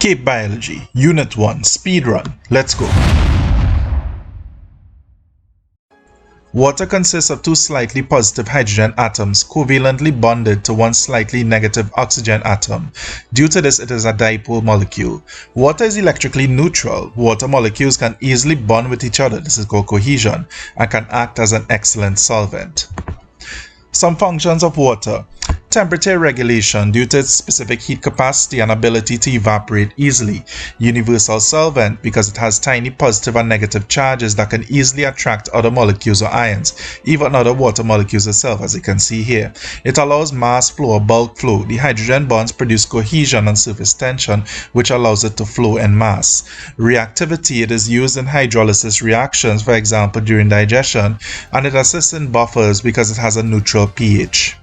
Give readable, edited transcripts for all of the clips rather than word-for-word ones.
Cape Biology, Unit 1, Speed Run. Let's go. Water consists of two slightly positive hydrogen atoms covalently bonded to one slightly negative oxygen atom. Due to this, it is a dipole molecule. Water is electrically neutral. Water molecules can easily bond with each other. This is called cohesion, and can act as an excellent solvent. Some functions of water. Temperature regulation due to its specific heat capacity and ability to evaporate easily. Universal solvent because it has tiny positive and negative charges that can easily attract other molecules or ions, even other water molecules itself, as you can see here. It allows mass flow or bulk flow. The hydrogen bonds produce cohesion and surface tension, which allows it to flow en masse. Reactivity, it is used in hydrolysis reactions, for example during digestion, and it assists in buffers because it has a neutral pH.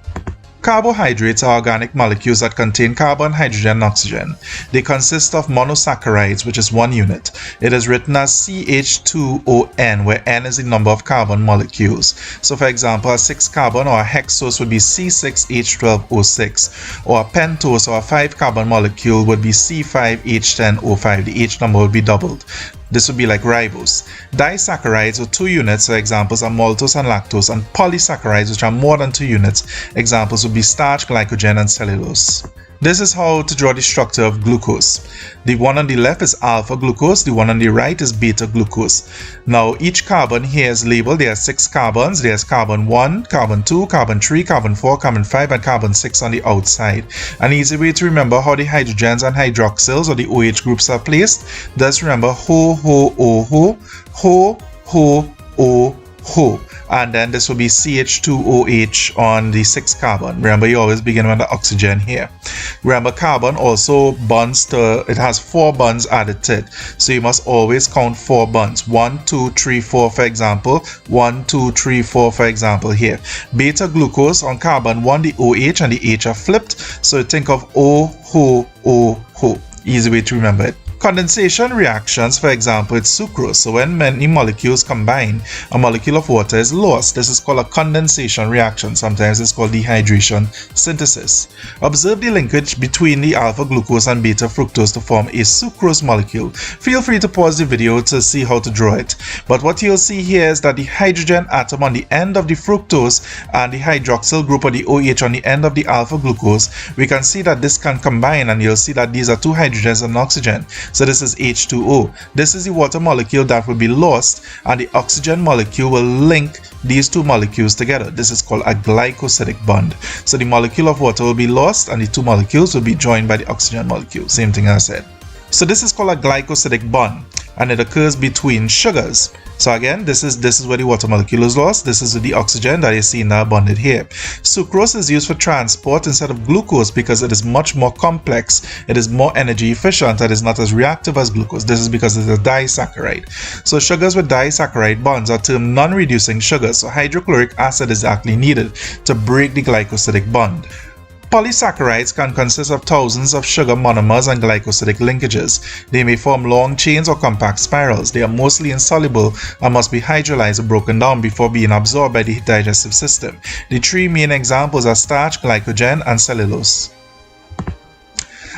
Carbohydrates are organic molecules that contain carbon, hydrogen, and oxygen. They consist of monosaccharides, which is one unit. It is written as CH2ON, where N is the number of carbon molecules. So for example, a 6-carbon or a hexose would be C6H12O6, or a pentose or a 5-carbon molecule would be C5H10O5. The H number would be doubled. This would be like ribose. Disaccharides are 2 units, so examples are maltose and lactose, and polysaccharides, which are more than 2 units. Examples would be starch, glycogen, and cellulose. This is how to draw the structure of glucose. The one on the left is alpha glucose, the one on the right is beta glucose. Now each carbon here is labeled. There are 6 carbons. There's carbon 1, carbon 2, carbon 3, carbon 4, carbon 5, and carbon 6 on the outside. An easy way to remember how the hydrogens and hydroxyls or the OH groups are placed, just remember ho, ho, o, ho, ho, ho, o, ho. And then this will be CH2OH on the 6th carbon. Remember, you always begin with the oxygen here. Remember, carbon also bonds to, it has 4 bonds added to it. So you must always count 4 bonds. 1, 2, 3, 4 for example. 1, 2, 3, 4 for example here. Beta glucose on carbon 1, the OH and the H are flipped. So think of O, ho, O, ho. Easy way to remember it. Condensation reactions, for example, it's sucrose. So when many molecules combine, a molecule of water is lost. This is called a condensation reaction. Sometimes it's called dehydration synthesis. Observe the linkage between the alpha glucose and beta fructose to form a sucrose molecule. Feel free to pause the video to see how to draw it. But what you'll see here is that the hydrogen atom on the end of the fructose and the hydroxyl group or the OH on the end of the alpha glucose, we can see that this can combine, and you'll see that these are 2 hydrogens and oxygen. So this is H2O. This is the water molecule that will be lost, and the oxygen molecule will link these 2 molecules together. This is called a glycosidic bond. So the molecule of water will be lost, and the 2 molecules will be joined by the oxygen molecule. Same thing I said. So this is called a glycosidic bond, and it occurs between sugars. So again, this is where the water molecule is lost. This is the oxygen that you see now bonded here. Sucrose is used for transport instead of glucose because it is much more complex. It is more energy efficient. It is not as reactive as glucose. This is because it's a disaccharide. So sugars with disaccharide bonds are termed non-reducing sugars. So hydrochloric acid is actually needed to break the glycosidic bond. Polysaccharides can consist of thousands of sugar monomers and glycosidic linkages. They may form long chains or compact spirals. They are mostly insoluble and must be hydrolyzed or broken down before being absorbed by the digestive system. The 3 main examples are starch, glycogen, and cellulose.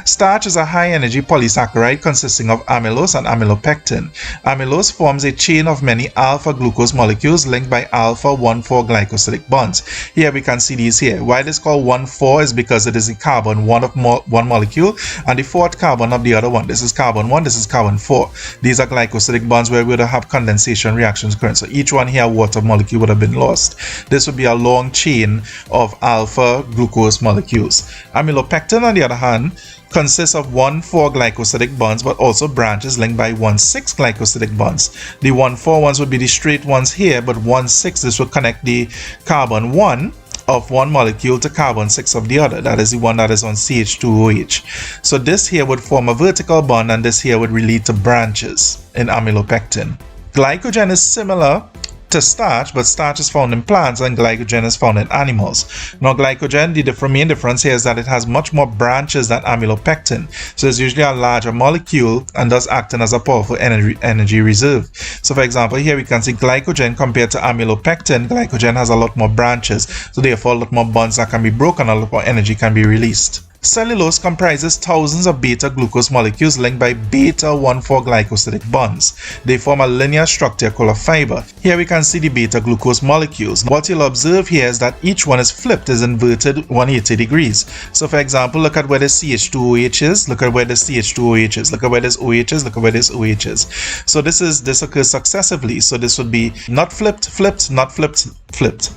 Starch is a high-energy polysaccharide consisting of amylose and amylopectin. Amylose forms a chain of many alpha-glucose molecules linked by alpha-1,4 glycosidic bonds. Here we can see these here. Why it is called 1,4 is because it is the carbon 1 of one molecule and the 4th carbon of the other one. This is carbon 1, this is carbon 4. These are glycosidic bonds where we would have condensation reactions occurring. So each one here, water molecule would have been lost. This would be a long chain of alpha-glucose molecules. Amylopectin, on the other hand, consists of 1,4 glycosidic bonds but also branches linked by 1,6 glycosidic bonds. The 1,4 ones would be the straight ones here, but 1,6 this will connect the carbon 1 of one molecule to carbon 6 of the other. That is the one that is on CH2OH. So this here would form a vertical bond, and this here would lead to branches in amylopectin. Glycogen is similar to starch, but starch is found in plants and glycogen is found in animals. Now glycogen, the main difference here is that it has much more branches than amylopectin. So it's usually a larger molecule and thus acting as a powerful energy reserve. So for example, here we can see glycogen compared to amylopectin. Glycogen has a lot more branches, so therefore a lot more bonds that can be broken, a lot more energy can be released. Cellulose comprises thousands of beta-glucose molecules linked by beta-1,4-glycosidic bonds. They form a linear structure called a fiber. Here we can see the beta-glucose molecules. What you'll observe here is that each one is flipped, is inverted 180 degrees. So for example, look at where the CH2OH is, look at where the CH2OH is, look at where this OH is, look at where this OH is. So this occurs successively. So this would be not flipped, flipped, not flipped, flipped.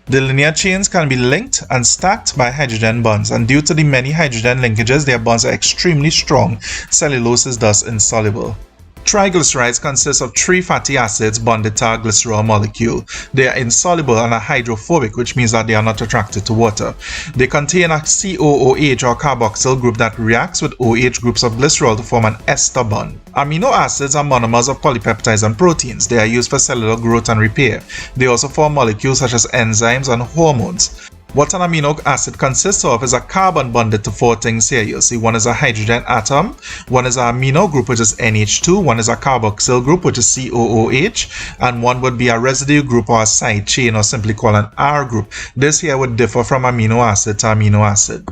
The linear chains can be linked and stacked by hydrogen bonds, and due to the many hydrogen linkages, their bonds are extremely strong. Cellulose is thus insoluble. Triglycerides consist of 3 fatty acids bonded to a glycerol molecule. They are insoluble and are hydrophobic, which means that they are not attracted to water. They contain a COOH or carboxyl group that reacts with OH groups of glycerol to form an ester bond. Amino acids are monomers of polypeptides and proteins. They are used for cellular growth and repair. They also form molecules such as enzymes and hormones. What an amino acid consists of is a carbon bonded to 4 things here. You'll see one is a hydrogen atom, one is an amino group which is NH2, one is a carboxyl group which is COOH, and one would be a residue group or a side chain, or simply called an R group. This here would differ from amino acid to amino acid.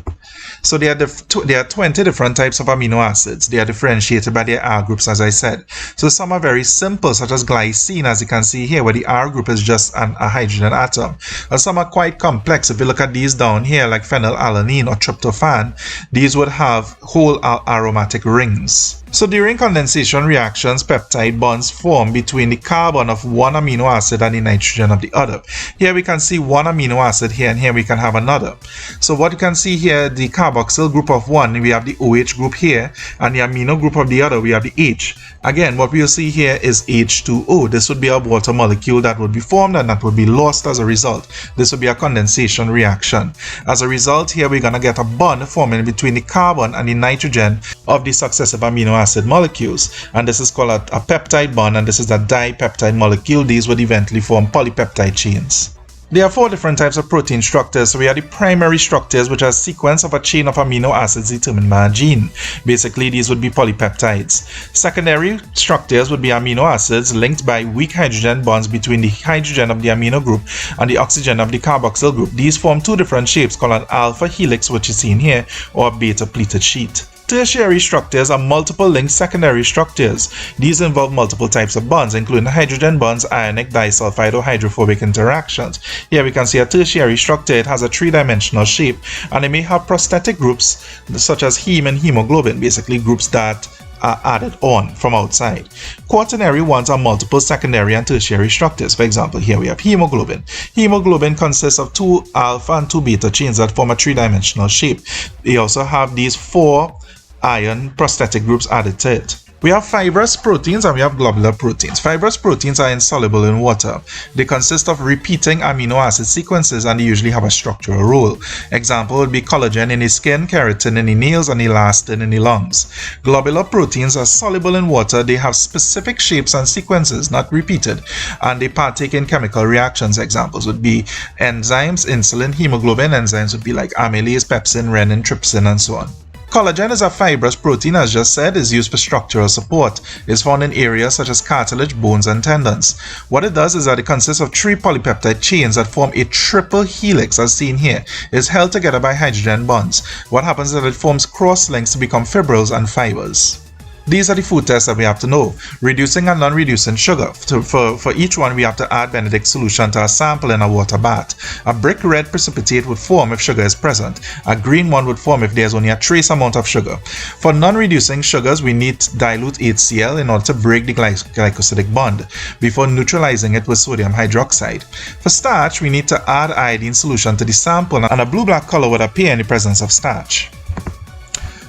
So there are 20 different types of amino acids. They are differentiated by their R groups, as I said. So some are very simple, such as glycine, as you can see here, where the R group is just a hydrogen atom. And some are quite complex. If you look at these down here, like phenylalanine or tryptophan, these would have whole aromatic rings. So during condensation reactions, peptide bonds form between the carbon of one amino acid and the nitrogen of the other. Here we can see one amino acid here, and here we can have another. So what you can see here, the carboxyl group of one, we have the OH group here, and the amino group of the other, we have the H. Again, what we'll see here is H2O. This would be a water molecule that would be formed and that would be lost as a result. This would be a condensation reaction. As a result, here we're going to get a bond forming between the carbon and the nitrogen of the successive amino acid molecules. And this is called a peptide bond, and this is a dipeptide molecule. These would eventually form polypeptide chains. There are 4 different types of protein structures. So we have the primary structures, which are a sequence of a chain of amino acids determined by a gene. Basically, these would be polypeptides. Secondary structures would be amino acids linked by weak hydrogen bonds between the hydrogen of the amino group and the oxygen of the carboxyl group. These form 2 different shapes called an alpha helix, which is seen here, or a beta pleated sheet. Tertiary structures are multiple linked secondary structures. These involve multiple types of bonds, including hydrogen bonds, ionic, disulfide, or hydrophobic interactions. Here we can see a tertiary structure. It has a 3-dimensional shape, and it may have prosthetic groups such as heme and hemoglobin, basically groups that are added on from outside. Quaternary ones are multiple secondary and tertiary structures. For example, here we have hemoglobin. Hemoglobin consists of 2 alpha and 2 beta chains that form a 3-dimensional shape. They also have these 4 iron prosthetic groups added to it. We have fibrous proteins and we have globular proteins. Fibrous proteins are insoluble in water. They consist of repeating amino acid sequences, and they usually have a structural role. Example would be collagen in the skin, keratin in the nails, and elastin in the lungs. Globular proteins are soluble in water. They have specific shapes and sequences, not repeated, and they partake in chemical reactions. Examples would be enzymes, insulin, hemoglobin. Enzymes would be like amylase, pepsin, renin, trypsin, and so on. Collagen is a fibrous protein, as just said, is used for structural support. It is found in areas such as cartilage, bones, and tendons. What it does is that it consists of 3 polypeptide chains that form a triple helix, as seen here. It is held together by hydrogen bonds. What happens is that it forms cross links to become fibrils and fibers. These are the food tests that we have to know. Reducing and non-reducing sugar. For each one, we have to add Benedict solution to a sample in a water bath. A brick red precipitate would form if sugar is present. A green one would form if there is only a trace amount of sugar. For non-reducing sugars, we need dilute HCl in order to break the glycosidic bond before neutralizing it with sodium hydroxide. For starch, we need to add iodine solution to the sample, and a blue-black color would appear in the presence of starch.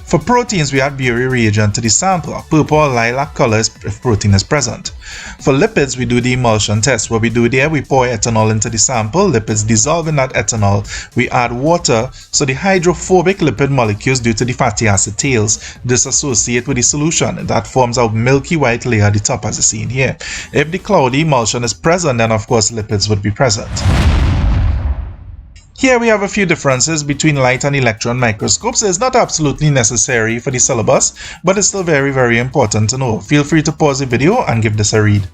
For proteins, we add Bury reagent to the sample. A purple or lilac color if protein is present. For lipids, we do the emulsion test. What we do there, we pour ethanol into the sample. Lipids dissolve in that ethanol. We add water, so the hydrophobic lipid molecules, due to the fatty acid tails, dissociate with the solution. That forms a milky white layer at the top, as is seen here. If the cloudy emulsion is present, then of course lipids would be present. Here we have a few differences between light and electron microscopes. It's not absolutely necessary for the syllabus, but it's still very, very important to know. Feel free to pause the video and give this a read.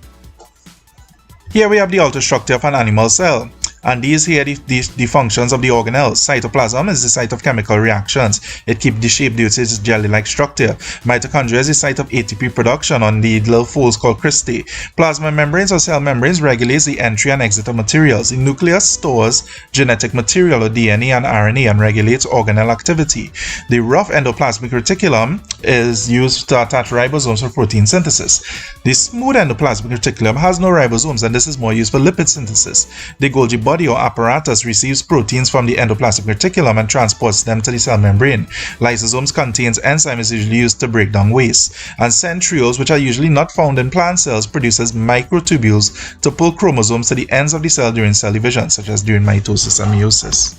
Here we have the ultrastructure of an animal cell. And these here are the functions of the organelles. Cytoplasm is the site of chemical reactions. It keeps the shape due to its jelly-like structure. Mitochondria is the site of ATP production on the little folds called cristae. Plasma membranes or cell membranes regulates the entry and exit of materials. The nucleus stores genetic material or DNA and RNA and regulates organelle activity. The rough endoplasmic reticulum is used to attach ribosomes for protein synthesis. The smooth endoplasmic reticulum has no ribosomes, and this is more used for lipid synthesis. The Golgi body or apparatus receives proteins from the endoplasmic reticulum and transports them to the cell membrane. Lysosomes contains enzymes usually used to break down waste. And centrioles, which are usually not found in plant cells, produces microtubules to pull chromosomes to the ends of the cell during cell division, such as during mitosis and meiosis.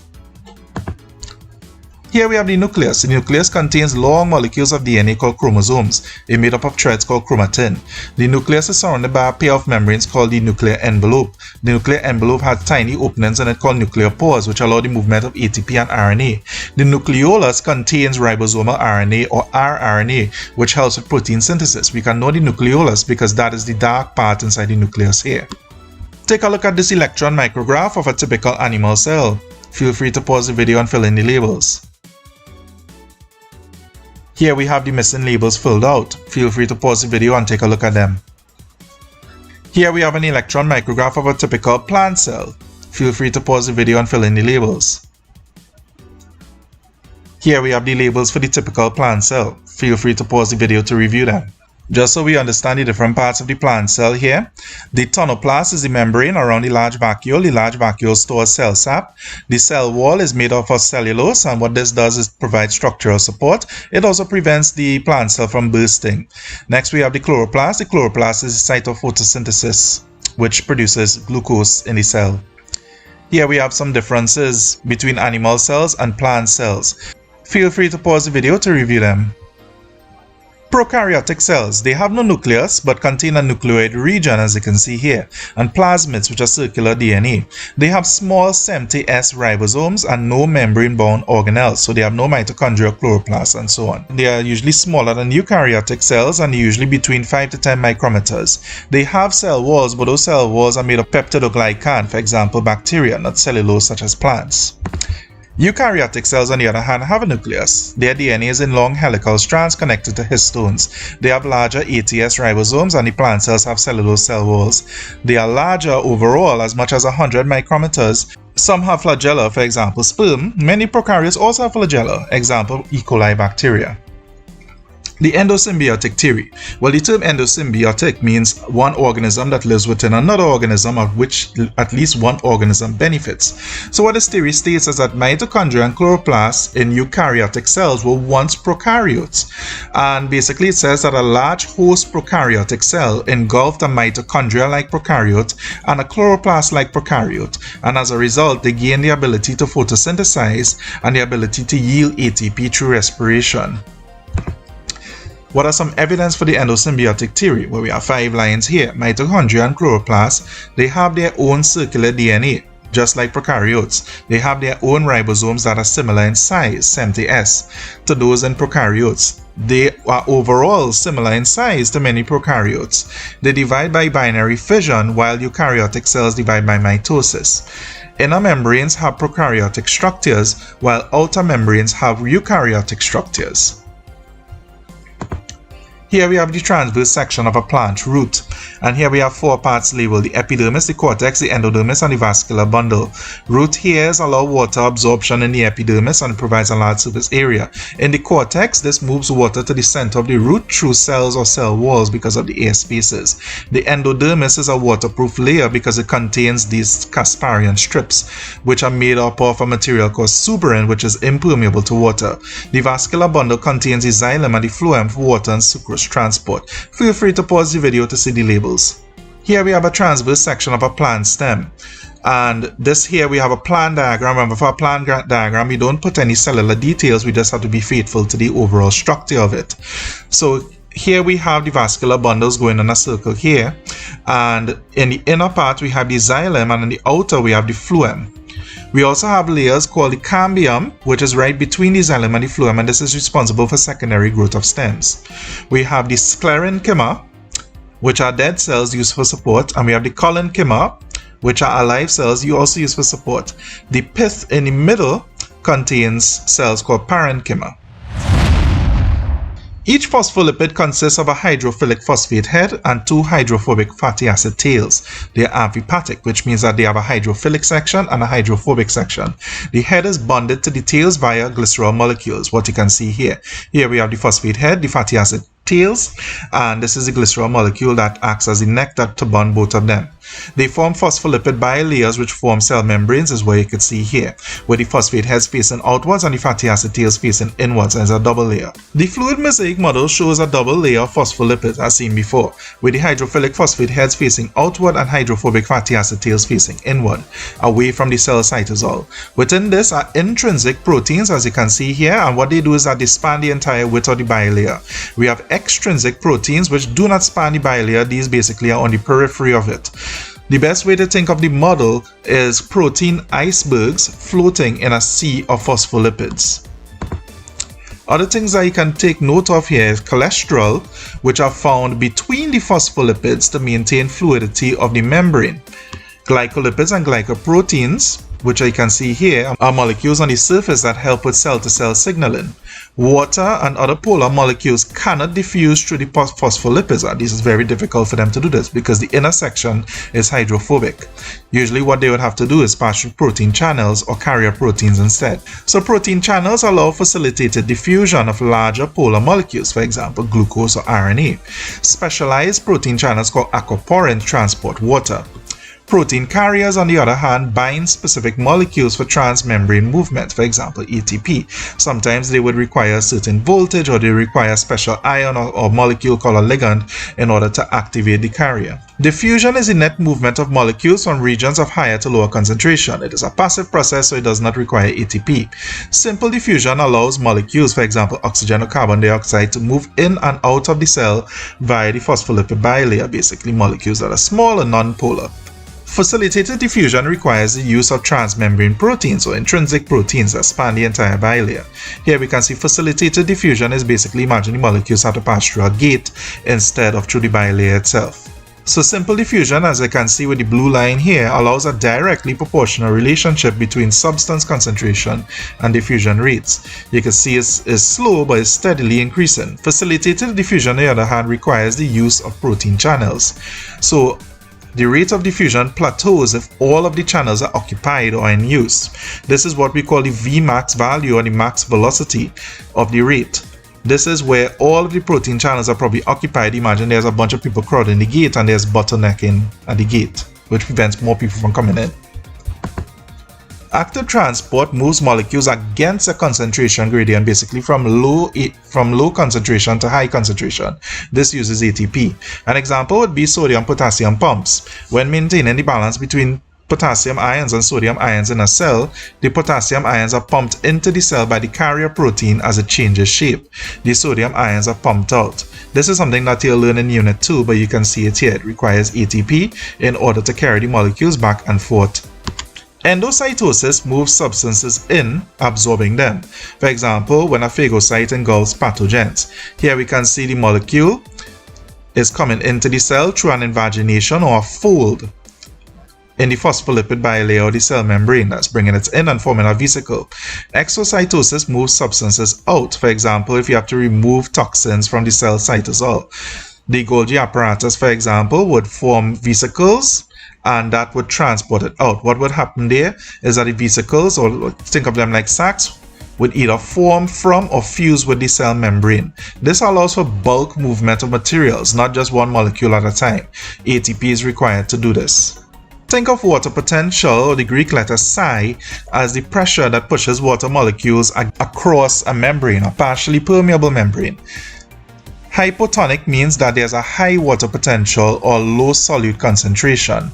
Here we have the nucleus. The nucleus contains long molecules of DNA called chromosomes, made up of threads called chromatin. The nucleus is surrounded by a pair of membranes called the nuclear envelope. The nuclear envelope has tiny openings in it called nuclear pores, which allow the movement of ATP and RNA. The nucleolus contains ribosomal RNA or rRNA, which helps with protein synthesis. We can know the nucleolus because that is the dark part inside the nucleus here. Take a look at this electron micrograph of a typical animal cell. Feel free to pause the video and fill in the labels. Here we have the missing labels filled out. Feel free to pause the video and take a look at them. Here we have an electron micrograph of a typical plant cell. Feel free to pause the video and fill in the labels. Here we have the labels for the typical plant cell. Feel free to pause the video to review them. Just so we understand the different parts of the plant cell here, the tonoplast is the membrane around the large vacuole. The large vacuole stores cell sap. The cell wall is made up of cellulose, and what this does is provide structural support. It also prevents the plant cell from bursting. Next we have the chloroplast. The chloroplast is the site of photosynthesis, which produces glucose in the cell. Here we have some differences between animal cells and plant cells. Feel free to pause the video to review them. Prokaryotic cells, they have no nucleus but contain a nucleoid region, as you can see here, and plasmids, which are circular DNA. They have small 70S ribosomes and no membrane-bound organelles, so they have no mitochondria, chloroplasts, and so on. They are usually smaller than eukaryotic cells and usually between 5 to 10 micrometers. They have cell walls, but those cell walls are made of peptidoglycan, for example bacteria, not cellulose such as plants. Eukaryotic cells, on the other hand, have a nucleus. Their DNA is in long helical strands connected to histones. They have larger ATS ribosomes, and the plant cells have cellulose cell walls. They are larger overall, as much as 100 micrometers. Some have flagella, for example sperm. Many prokaryotes also have flagella, example E. coli bacteria. The endosymbiotic theory. Well, the term endosymbiotic means one organism that lives within another organism, of which at least one organism benefits. So what this theory states is that mitochondria and chloroplasts in eukaryotic cells were once prokaryotes. And basically it says that a large host prokaryotic cell engulfed a mitochondria-like prokaryote and a chloroplast-like prokaryote. And as a result, they gain the ability to photosynthesize and the ability to yield ATP through respiration. What are some evidence for the endosymbiotic theory? Well, we have 5 lines here. Mitochondria and chloroplasts, they have their own circular DNA, just like prokaryotes. They have their own ribosomes that are similar in size, 70S, to those in prokaryotes. They are overall similar in size to many prokaryotes. They divide by binary fission, while eukaryotic cells divide by mitosis. Inner membranes have prokaryotic structures, while outer membranes have eukaryotic structures. Here we have the transverse section of a plant root, and here we have 4 parts labeled: the epidermis, the cortex, the endodermis, and the vascular bundle. Root hairs allow water absorption in the epidermis and provides a large surface area. In the cortex, this moves water to the center of the root through cells or cell walls because of the air spaces. The endodermis is a waterproof layer because it contains these Casparian strips, which are made up of a material called suberin, which is impermeable to water. The vascular bundle contains the xylem and the phloem for water and sucrose transport. Feel free to pause the video to see the labels. Here we have a transverse section of a plant stem, and this here we have a plant diagram. Remember, for a plant diagram we don't put any cellular details, we just have to be faithful to the overall structure of it. So here we have the vascular bundles going in a circle here, and in the inner part we have the xylem, and in the outer we have the phloem. We also have layers called the cambium, which is right between the xylem and the phloem, and this is responsible for secondary growth of stems. We have the sclerenchyma, which are dead cells used for support, and we have the collenchyma, which are alive cells you also use for support. The pith in the middle contains cells called parenchyma. Each phospholipid consists of a hydrophilic phosphate head and two hydrophobic fatty acid tails. They are amphipathic, which means that they have a hydrophilic section and a hydrophobic section. The head is bonded to the tails via glycerol molecules, what you can see here. Here we have the phosphate head, the fatty acid tails, and this is the glycerol molecule that acts as the neck to bond both of them. They form phospholipid bilayers which form cell membranes, is what you can see here, with the phosphate heads facing outwards and the fatty acid tails facing inwards as a double layer. The fluid mosaic model shows a double layer of phospholipids as seen before, with the hydrophilic phosphate heads facing outward and hydrophobic fatty acid tails facing inward, away from the cell cytosol. Within this are intrinsic proteins, as you can see here, and what they do is that they span the entire width of the bilayer. We have extrinsic proteins which do not span the bilayer. These basically are on the periphery of it. The best way to think of the model is protein icebergs floating in a sea of phospholipids. Other things that you can take note of here is cholesterol, which are found between the phospholipids to maintain fluidity of the membrane. Glycolipids and glycoproteins, which you can see here, are molecules on the surface that help with cell-to-cell signaling. Water and other polar molecules cannot diffuse through the phospholipids, and this is very difficult for them to do this because the inner section is hydrophobic. Usually what they would have to do is pass through protein channels or carrier proteins instead. So protein channels allow facilitated diffusion of larger polar molecules, for example glucose or RNA. Specialized protein channels called aquaporin transport water. Protein carriers, on the other hand, bind specific molecules for transmembrane movement, for example ATP. Sometimes they would require a certain voltage, or they require a special ion or molecule called a ligand in order to activate the carrier. Diffusion is the net movement of molecules from regions of higher to lower concentration. It is a passive process, so it does not require ATP. Simple diffusion allows molecules, for example oxygen or carbon dioxide, to move in and out of the cell via the phospholipid bilayer, basically molecules that are small and non-polar. Facilitated diffusion requires the use of transmembrane proteins or intrinsic proteins that span the entire bilayer. Here we can see facilitated diffusion is basically imagine the molecules have to pass through a gate instead of through the bilayer itself. So simple diffusion, as I can see with the blue line here, allows a directly proportional relationship between substance concentration and diffusion rates. You can see it's slow but it's steadily increasing. Facilitated diffusion, on the other hand, requires the use of protein channels. So the rate of diffusion plateaus if all of the channels are occupied or in use. This is what we call the Vmax value, or the max velocity of the rate. This is where all of the protein channels are probably occupied. Imagine there's a bunch of people crowding the gate and there's bottlenecking at the gate, which prevents more people from coming in. Active transport moves molecules against a concentration gradient, basically from low concentration to high concentration. This uses ATP. An example would be sodium-potassium pumps. When maintaining the balance between potassium ions and sodium ions in a cell, the potassium ions are pumped into the cell by the carrier protein as it changes shape. The sodium ions are pumped out. This is something that you'll learn in Unit 2, but you can see it here. It requires ATP in order to carry the molecules back and forth. Endocytosis moves substances in, absorbing them. For example, when a phagocyte engulfs pathogens. Here we can see the molecule is coming into the cell through an invagination or a fold in the phospholipid bilayer or the cell membrane that's bringing it in and forming a vesicle. Exocytosis moves substances out. For example, if you have to remove toxins from the cell cytosol. The Golgi apparatus, for example, would form vesicles, and that would transport it out. What would happen there is that the vesicles, or think of them like sacs, would either form from or fuse with the cell membrane. This allows for bulk movement of materials, not just one molecule at a time. ATP is required to do this. Think of water potential, or the Greek letter psi, as the pressure that pushes water molecules across a membrane, a partially permeable membrane. Hypotonic means that there's a high water potential or low solute concentration,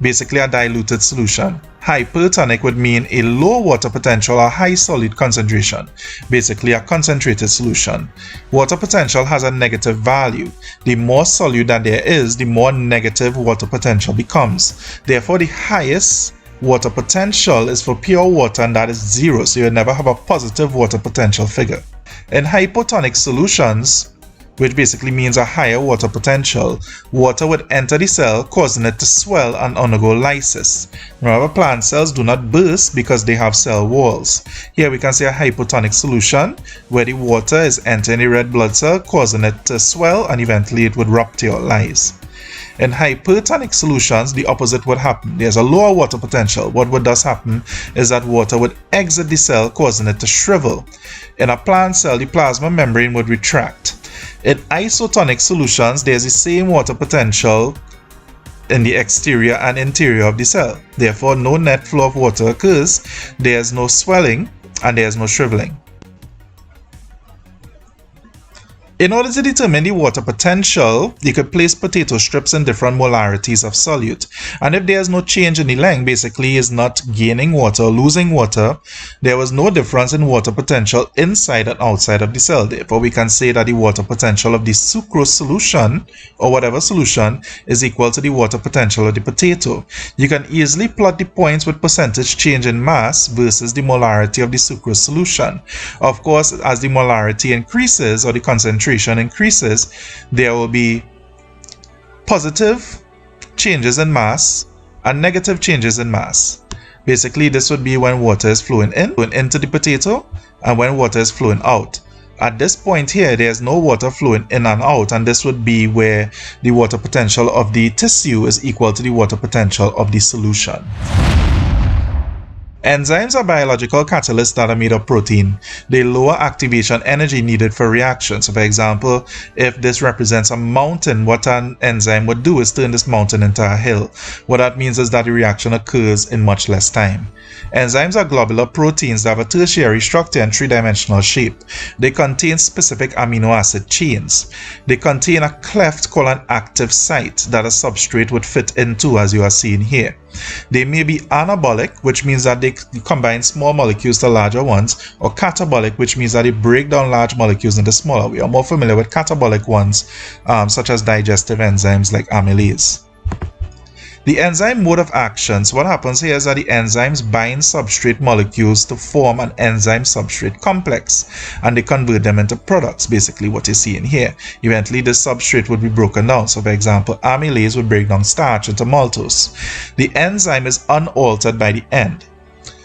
basically a diluted solution. Hypertonic would mean a low water potential or high solute concentration, basically a concentrated solution. Water potential has a negative value. The more solute that there is, the more negative water potential becomes. Therefore, the highest water potential is for pure water, and that is 0, so you never have a positive water potential figure. In hypotonic solutions, which basically means a higher water potential. Water would enter the cell, causing it to swell and undergo lysis. Remember, plant cells do not burst because they have cell walls. Here we can see a hypotonic solution where the water is entering the red blood cell, causing it to swell, and eventually it would rupture or lyse. In hypertonic solutions, the opposite would happen. There's a lower water potential. What would thus happen is that water would exit the cell, causing it to shrivel. In a plant cell, the plasma membrane would retract. In isotonic solutions, there's the same water potential in the exterior and interior of the cell. Therefore, no net flow of water occurs, there's no swelling, and there's no shriveling. In order to determine the water potential, you could place potato strips in different molarities of solute. And if there's no change in the length, basically is not gaining water or losing water, there was no difference in water potential inside and outside of the cell. Therefore, we can say that the water potential of the sucrose solution, or whatever solution, is equal to the water potential of the potato. You can easily plot the points with percentage change in mass versus the molarity of the sucrose solution. Of course, as the molarity increases, or the concentration increases, there will be positive changes in mass and negative changes in mass. Basically, this would be when water is flowing into the potato and when water is flowing out. At this point here, there's no water flowing in and out, and this would be where the water potential of the tissue is equal to the water potential of the solution. Enzymes are biological catalysts that are made of protein. They lower activation energy needed for reactions. So for example, if this represents a mountain, what an enzyme would do is turn this mountain into a hill. What that means is that the reaction occurs in much less time. Enzymes are globular proteins that have a tertiary structure and three-dimensional shape. They contain specific amino acid chains. They contain a cleft called an active site that a substrate would fit into, as you are seeing here. They may be anabolic, which means that they combine small molecules to larger ones, or catabolic, which means that they break down large molecules into smaller. We are more familiar with catabolic ones, such as digestive enzymes like amylase. The enzyme mode of actions. What happens here is that the enzymes bind substrate molecules to form an enzyme-substrate complex, and they convert them into products, basically what you see in here. Eventually, this substrate would be broken down. So, for example, amylase would break down starch into maltose. The enzyme is unaltered by the end.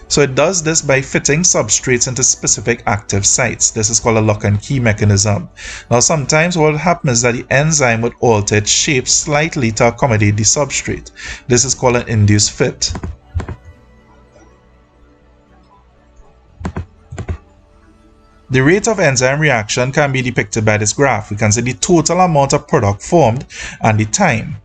So it does this by fitting substrates into specific active sites. This is called a lock and key mechanism. Now sometimes what will happen is that the enzyme would alter its shape slightly to accommodate the substrate. This is called an induced fit. The rate of enzyme reaction can be depicted by this graph. We can see the total amount of product formed and the time.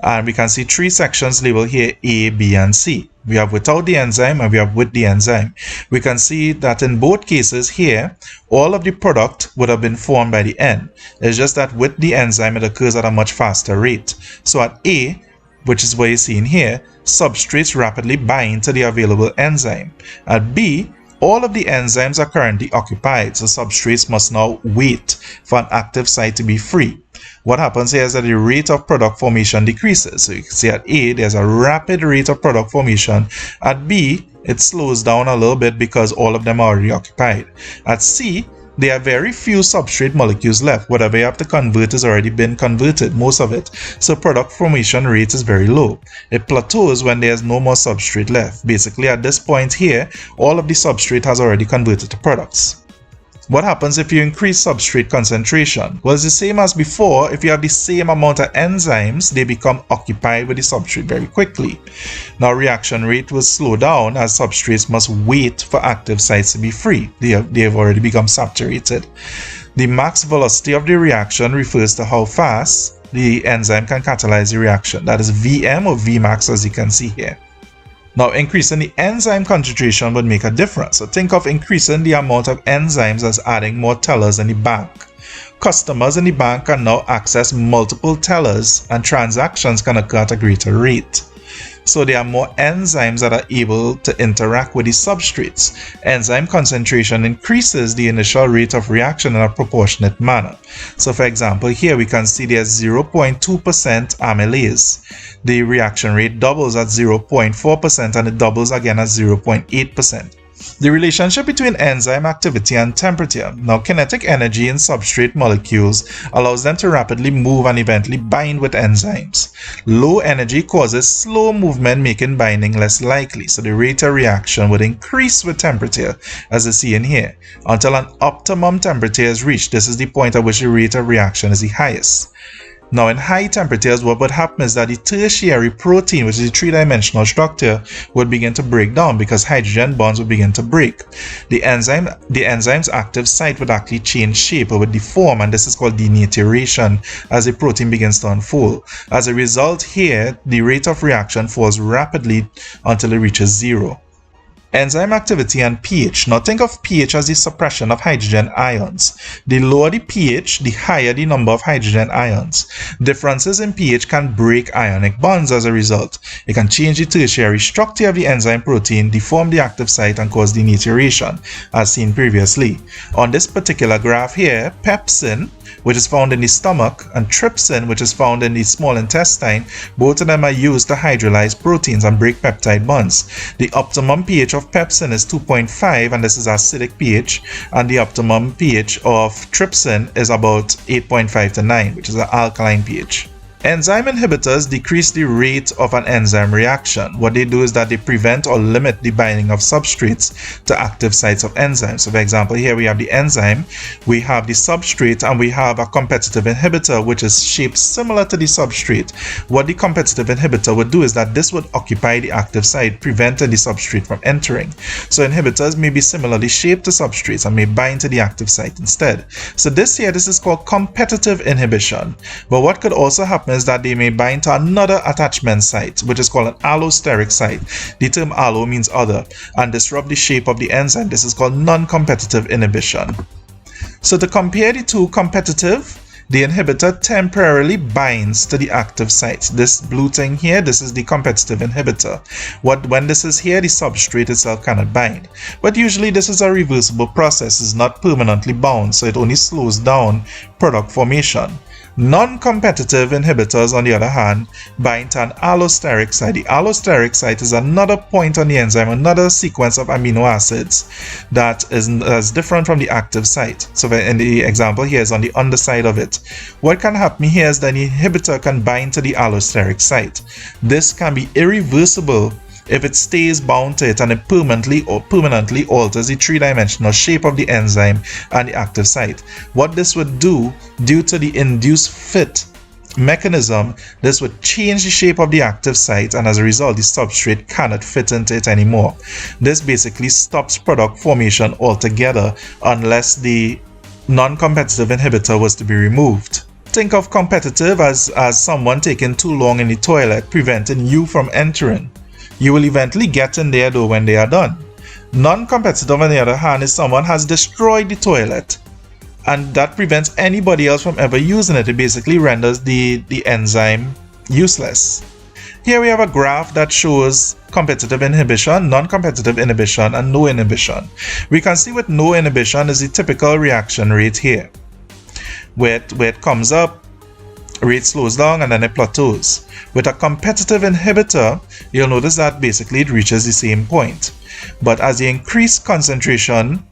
And we can see three sections labeled here, A, B, and C. We have without the enzyme and we have with the enzyme. We can see that in both cases here, all of the product would have been formed by the end. It's just that with the enzyme, it occurs at a much faster rate. So at A, which is what you're seeing here, substrates rapidly bind to the available enzyme. At B, all of the enzymes are currently occupied, so substrates must now wait for an active site to be free. What happens here is that the rate of product formation decreases. So you can see at A, there's a rapid rate of product formation. At B, it slows down a little bit because all of them are already occupied. At C, there are very few substrate molecules left. Whatever you have to convert has already been converted, most of it. So product formation rate is very low. It plateaus when there's no more substrate left. Basically, at this point here, all of the substrate has already converted to products. What happens if you increase substrate concentration? Well, it's the same as before. If you have the same amount of enzymes, they become occupied with the substrate very quickly. Now, reaction rate will slow down as substrates must wait for active sites to be free. They have already become saturated. The max velocity of the reaction refers to how fast the enzyme can catalyze the reaction. That is Vm or Vmax, as you can see here. Now, increasing the enzyme concentration would make a difference. So think of increasing the amount of enzymes as adding more tellers in the bank. Customers in the bank can now access multiple tellers and transactions can occur at a greater rate. So there are more enzymes that are able to interact with the substrates. Enzyme concentration increases the initial rate of reaction in a proportionate manner. So for example, here we can see there's 0.2% amylase. The reaction rate doubles at 0.4% and it doubles again at 0.8%. The relationship between enzyme activity and temperature. Now, kinetic energy in substrate molecules allows them to rapidly move and eventually bind with enzymes. Low energy causes slow movement, making binding less likely. So the rate of reaction would increase with temperature, as you see in here, until an optimum temperature is reached. This is the point at which the rate of reaction is the highest. Now, in high temperatures, what would happen is that the tertiary protein, which is a three-dimensional structure, would begin to break down because hydrogen bonds would begin to break. The enzyme's active site would actually change shape or would deform, and this is called denaturation as the protein begins to unfold. As a result here, the rate of reaction falls rapidly until it reaches zero. Enzyme activity and pH. Now think of pH as the suppression of hydrogen ions. The lower the pH, the higher the number of hydrogen ions. Differences in pH can break ionic bonds as a result. It can change the tertiary structure of the enzyme protein, deform the active site, and cause denaturation, as seen previously. On this particular graph here, pepsin, which is found in the stomach, and trypsin, which is found in the small intestine, both of them are used to hydrolyze proteins and break peptide bonds. The optimum pH of pepsin is 2.5, and this is acidic pH, and the optimum pH of trypsin is about 8.5 to 9, which is an alkaline pH. Enzyme inhibitors decrease the rate of an enzyme reaction. What they do is that they prevent or limit the binding of substrates to active sites of enzymes. So for example, here we have the enzyme, we have the substrate, and we have a competitive inhibitor which is shaped similar to the substrate. What the competitive inhibitor would do is that this would occupy the active site, preventing the substrate from entering. So inhibitors may be similarly shaped to substrates and may bind to the active site instead. So this is called competitive inhibition. But what could also happen is that they may bind to another attachment site, which is called an allosteric site. The term allo means other, and disrupt the shape of the enzyme. This is called non-competitive inhibition. So to compare the two, competitive, the inhibitor temporarily binds to the active site. This blue thing here, this is the competitive inhibitor. When this is here, the substrate itself cannot bind. But usually this is a reversible process. It's not permanently bound, so it only slows down product formation. Non-competitive inhibitors, on the other hand, bind to an allosteric site. The allosteric site is another point on the enzyme, another sequence of amino acids that is different from the active site. So in the example here is on the underside of it. What can happen here is that the inhibitor can bind to the allosteric site. This can be irreversible if it stays bound to it, and it permanently alters the three-dimensional shape of the enzyme and the active site. What this would do, due to the induced fit mechanism, this would change the shape of the active site, and as a result the substrate cannot fit into it anymore. This basically stops product formation altogether unless the non-competitive inhibitor was to be removed. Think of competitive as someone taking too long in the toilet, preventing you from entering. You will eventually get in there though when they are done. Non-competitive, on the other hand, is someone has destroyed the toilet, and that prevents anybody else from ever using it. It basically renders the enzyme useless. Here we have a graph that shows competitive inhibition, non-competitive inhibition, and no inhibition. We can see with no inhibition is the typical reaction rate here, where it comes up, rate slows down, and then it plateaus. With a competitive inhibitor, you'll notice that basically it reaches the same point. But as you increase concentration,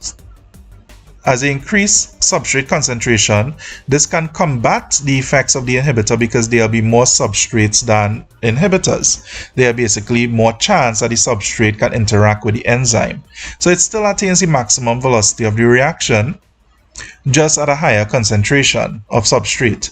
substrate concentration, this can combat the effects of the inhibitor because there will be more substrates than inhibitors. There are basically more chance that the substrate can interact with the enzyme. So it still attains the maximum velocity of the reaction, just at a higher concentration of substrate.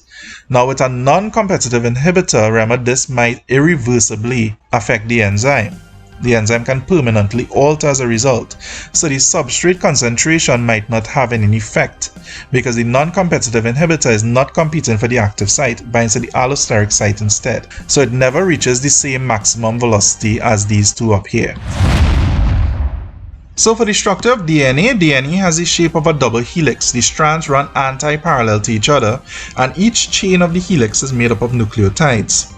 Now with a non-competitive inhibitor, remember, this might irreversibly affect the enzyme. The enzyme can permanently alter as a result. So the substrate concentration might not have any effect because the non-competitive inhibitor is not competing for the active site, binds to the allosteric site instead. So it never reaches the same maximum velocity as these two up here. So for the structure of DNA has the shape of a double helix. The strands run anti-parallel to each other, and each chain of the helix is made up of nucleotides.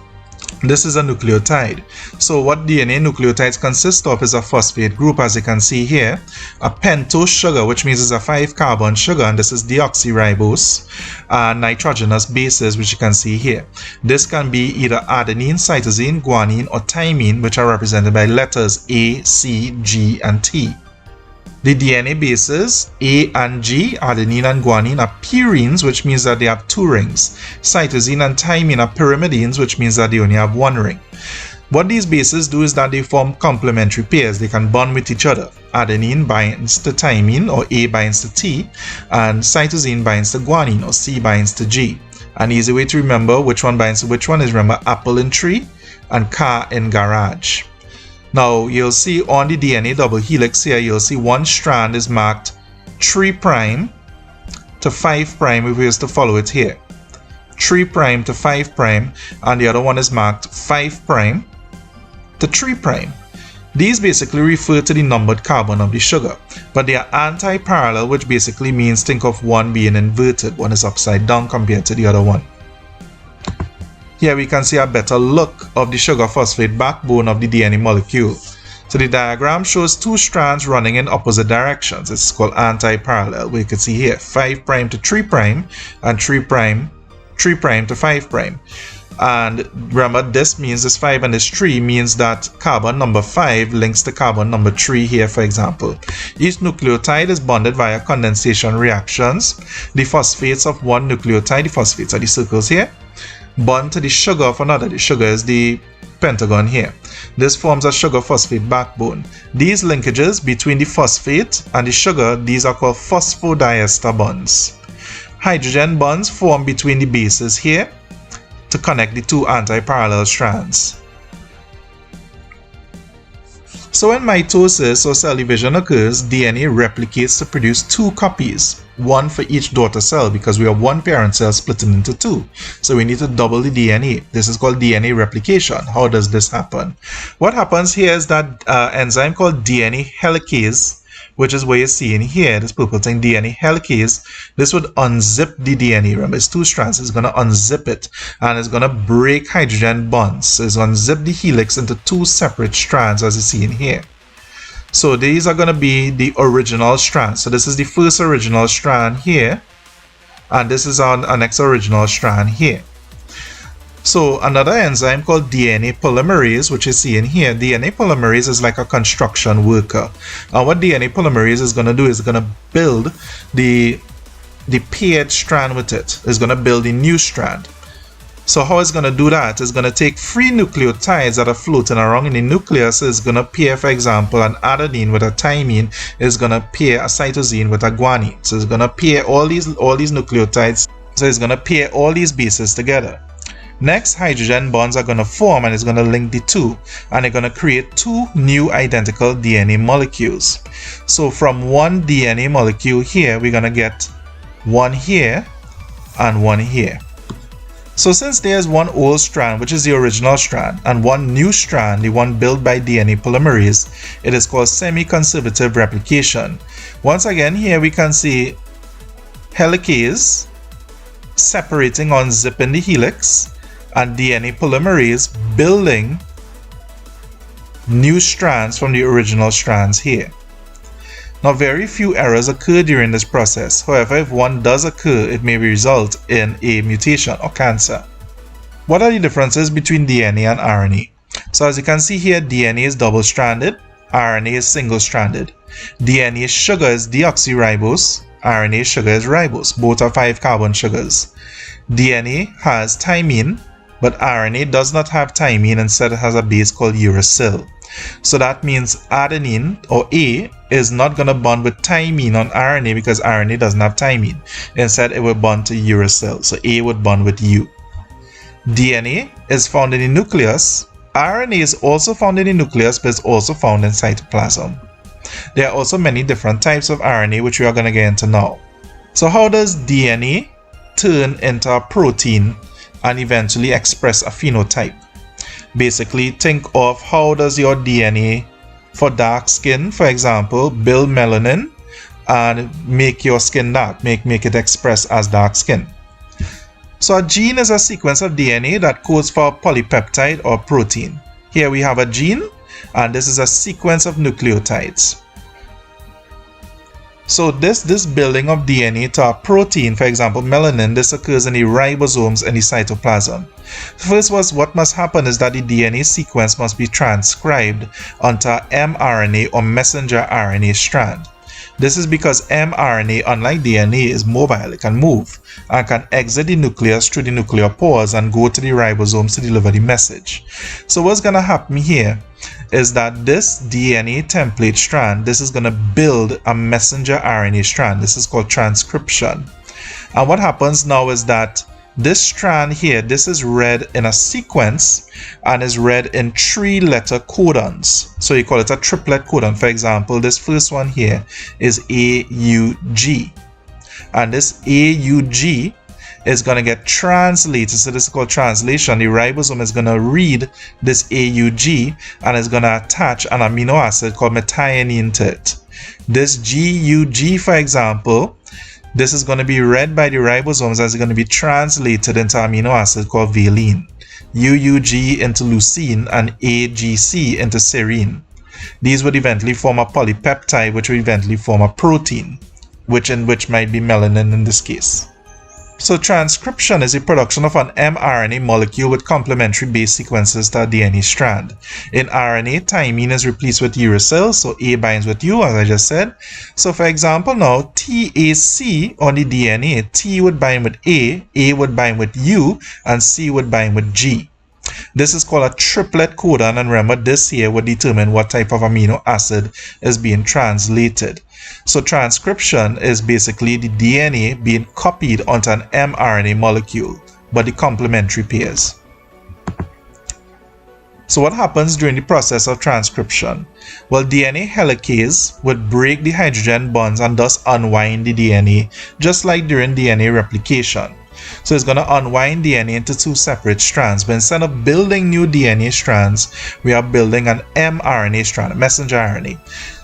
This is a nucleotide. So what DNA nucleotides consist of is a phosphate group, as you can see here, a pentose sugar, which means it's a 5-carbon sugar, and this is deoxyribose, and nitrogenous bases, which you can see here. This can be either adenine, cytosine, guanine, or thymine, which are represented by letters A, C, G, and T. The DNA bases A and G, adenine and guanine, are purines, which means that they have 2 rings. Cytosine and thymine are pyrimidines, which means that they only have 1 ring. What these bases do is that they form complementary pairs. They can bond with each other. Adenine binds to thymine, or A binds to T, and cytosine binds to guanine, or C binds to G. An easy way to remember which one binds to which one is, remember, apple in tree and car in garage. Now, you'll see on the DNA double helix here, you'll see one strand is marked 3' to 5' if we was to follow it here. 3' to 5', and the other one is marked 5' to 3'. These basically refer to the numbered carbon of the sugar, but they are anti-parallel, which basically means think of one being inverted. One is upside down compared to the other one. Here we can see a better look of the sugar phosphate backbone of the DNA molecule. So the diagram shows 2 strands running in opposite directions. It's called anti-parallel. We can see here 5' to 3' and 3' to 5'. And remember, this means this 5 and this 3 means that carbon number 5 links to carbon number 3 here, for example. Each nucleotide is bonded via condensation reactions. The phosphates of one nucleotide, the phosphates are the circles here, bond to the sugar of another. The sugar is the pentagon here. This forms a sugar phosphate backbone. These linkages between the phosphate and the sugar, these are called phosphodiester bonds. Hydrogen bonds form between the bases here to connect the 2 anti-parallel strands. So when mitosis or cell division occurs, DNA replicates to produce 2 copies, one for each daughter cell, because we have one parent cell splitting into 2. So we need to double the DNA. This is called DNA replication. How does this happen? What happens here is that enzyme called DNA helicase, which is what you're seeing here, this purple thing, DNA helicase, this would unzip the DNA. Remember, it's 2 strands. It's going to unzip it, and it's going to break hydrogen bonds. So it's going to unzip the helix into 2 separate strands, as you see in here. So these are going to be the original strands. So this is the first original strand here, and this is our next original strand here. So another enzyme called DNA polymerase, which you see in here, DNA polymerase is like a construction worker. And what DNA polymerase is going to do is going to build the paired strand with it. It's going to build a new strand. So how it's going to do that? It's going to take 3 nucleotides that are floating around in the nucleus. It's going to pair, for example, an adenine with a thymine. It's going to pair a cytosine with a guanine. So it's going to pair all these nucleotides. So it's going to pair all these bases together. Next, hydrogen bonds are going to form, and it's going to link the 2, and they're going to create 2 new identical DNA molecules. So from one DNA molecule here, we're going to get one here and one here. So since there's one old strand, which is the original strand, and one new strand, the one built by DNA polymerase, it is called semi-conservative replication. Once again, here we can see helicase separating, unzipping the helix, and DNA polymerase building new strands from the original strands here. Now, very few errors occur during this process. However, if one does occur, it may result in a mutation or cancer. What are the differences between DNA and RNA? So as you can see here, DNA is double-stranded, RNA is single-stranded. DNA sugar is deoxyribose, RNA sugar is ribose. Both are 5-carbon sugars. DNA has thymine, but RNA does not have thymine. Instead, it has a base called uracil. So that means adenine, or A, is not going to bond with thymine on RNA because RNA doesn't have thymine. Instead, it will bond to uracil. So A would bond with U. DNA is found in the nucleus. RNA is also found in the nucleus, but it's also found in cytoplasm. There are also many different types of RNA, which we are going to get into now. So how does DNA turn into a protein and eventually express a phenotype? Basically, think of how does your DNA for dark skin, for example, build melanin and make your skin dark, make it express as dark skin. So a gene is a sequence of DNA that codes for a polypeptide or protein. Here we have a gene, and this is a sequence of nucleotides. So this building of DNA to a protein, for example melanin, this occurs in the ribosomes in the cytoplasm. First, what must happen is that the DNA sequence must be transcribed onto a mRNA or messenger RNA strand. This is because mRNA, unlike DNA, is mobile. It can move and can exit the nucleus through the nuclear pores and go to the ribosomes to deliver the message. So what's going to happen here is that this DNA template strand, this is going to build a messenger RNA strand. This is called transcription. And what happens now is that this strand here, this is read in a sequence and is read in 3-letter codons. So you call it a triplet codon. For example, this first one here is AUG. And this AUG is going to get translated. So this is called translation. The ribosome is going to read this AUG and is going to attach an amino acid called methionine to it. This GUG, for example, this is going to be read by the ribosomes as it's going to be translated into amino acid called valine, UUG into leucine, and AGC into serine. These would eventually form a polypeptide, which would eventually form a protein, which might be melanin in this case. So transcription is the production of an mRNA molecule with complementary base sequences to a DNA strand. In RNA, thymine is replaced with uracil, so A binds with U, as I just said. So for example now, TAC on the DNA, T would bind with A would bind with U, and C would bind with G. This is called a triplet codon, and remember this here would determine what type of amino acid is being translated. So transcription is basically the DNA being copied onto an mRNA molecule, but the complementary pairs. So what happens during the process of transcription? Well, DNA helicase would break the hydrogen bonds and thus unwind the DNA, just like during DNA replication. So it's going to unwind DNA into 2 separate strands, but instead of building new DNA strands, we are building an mRNA strand, a messenger RNA.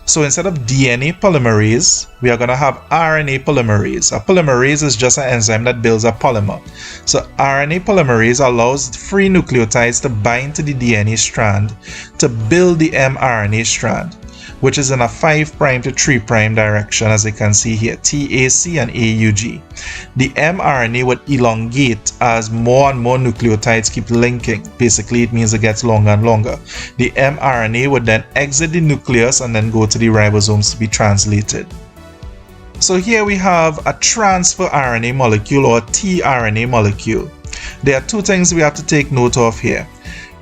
So instead of DNA polymerase, we are going to have RNA polymerase. A polymerase is just an enzyme that builds a polymer. So RNA polymerase allows free nucleotides to bind to the DNA strand to build the mRNA strand, which is in a 5' to 3' direction, as you can see here, TAC and AUG. The mRNA would elongate as more and more nucleotides keep linking. Basically, it means it gets longer and longer. The mRNA would then exit the nucleus and then go to the ribosomes to be translated. So here we have a transfer RNA molecule, or tRNA molecule. There are 2 things we have to take note of here.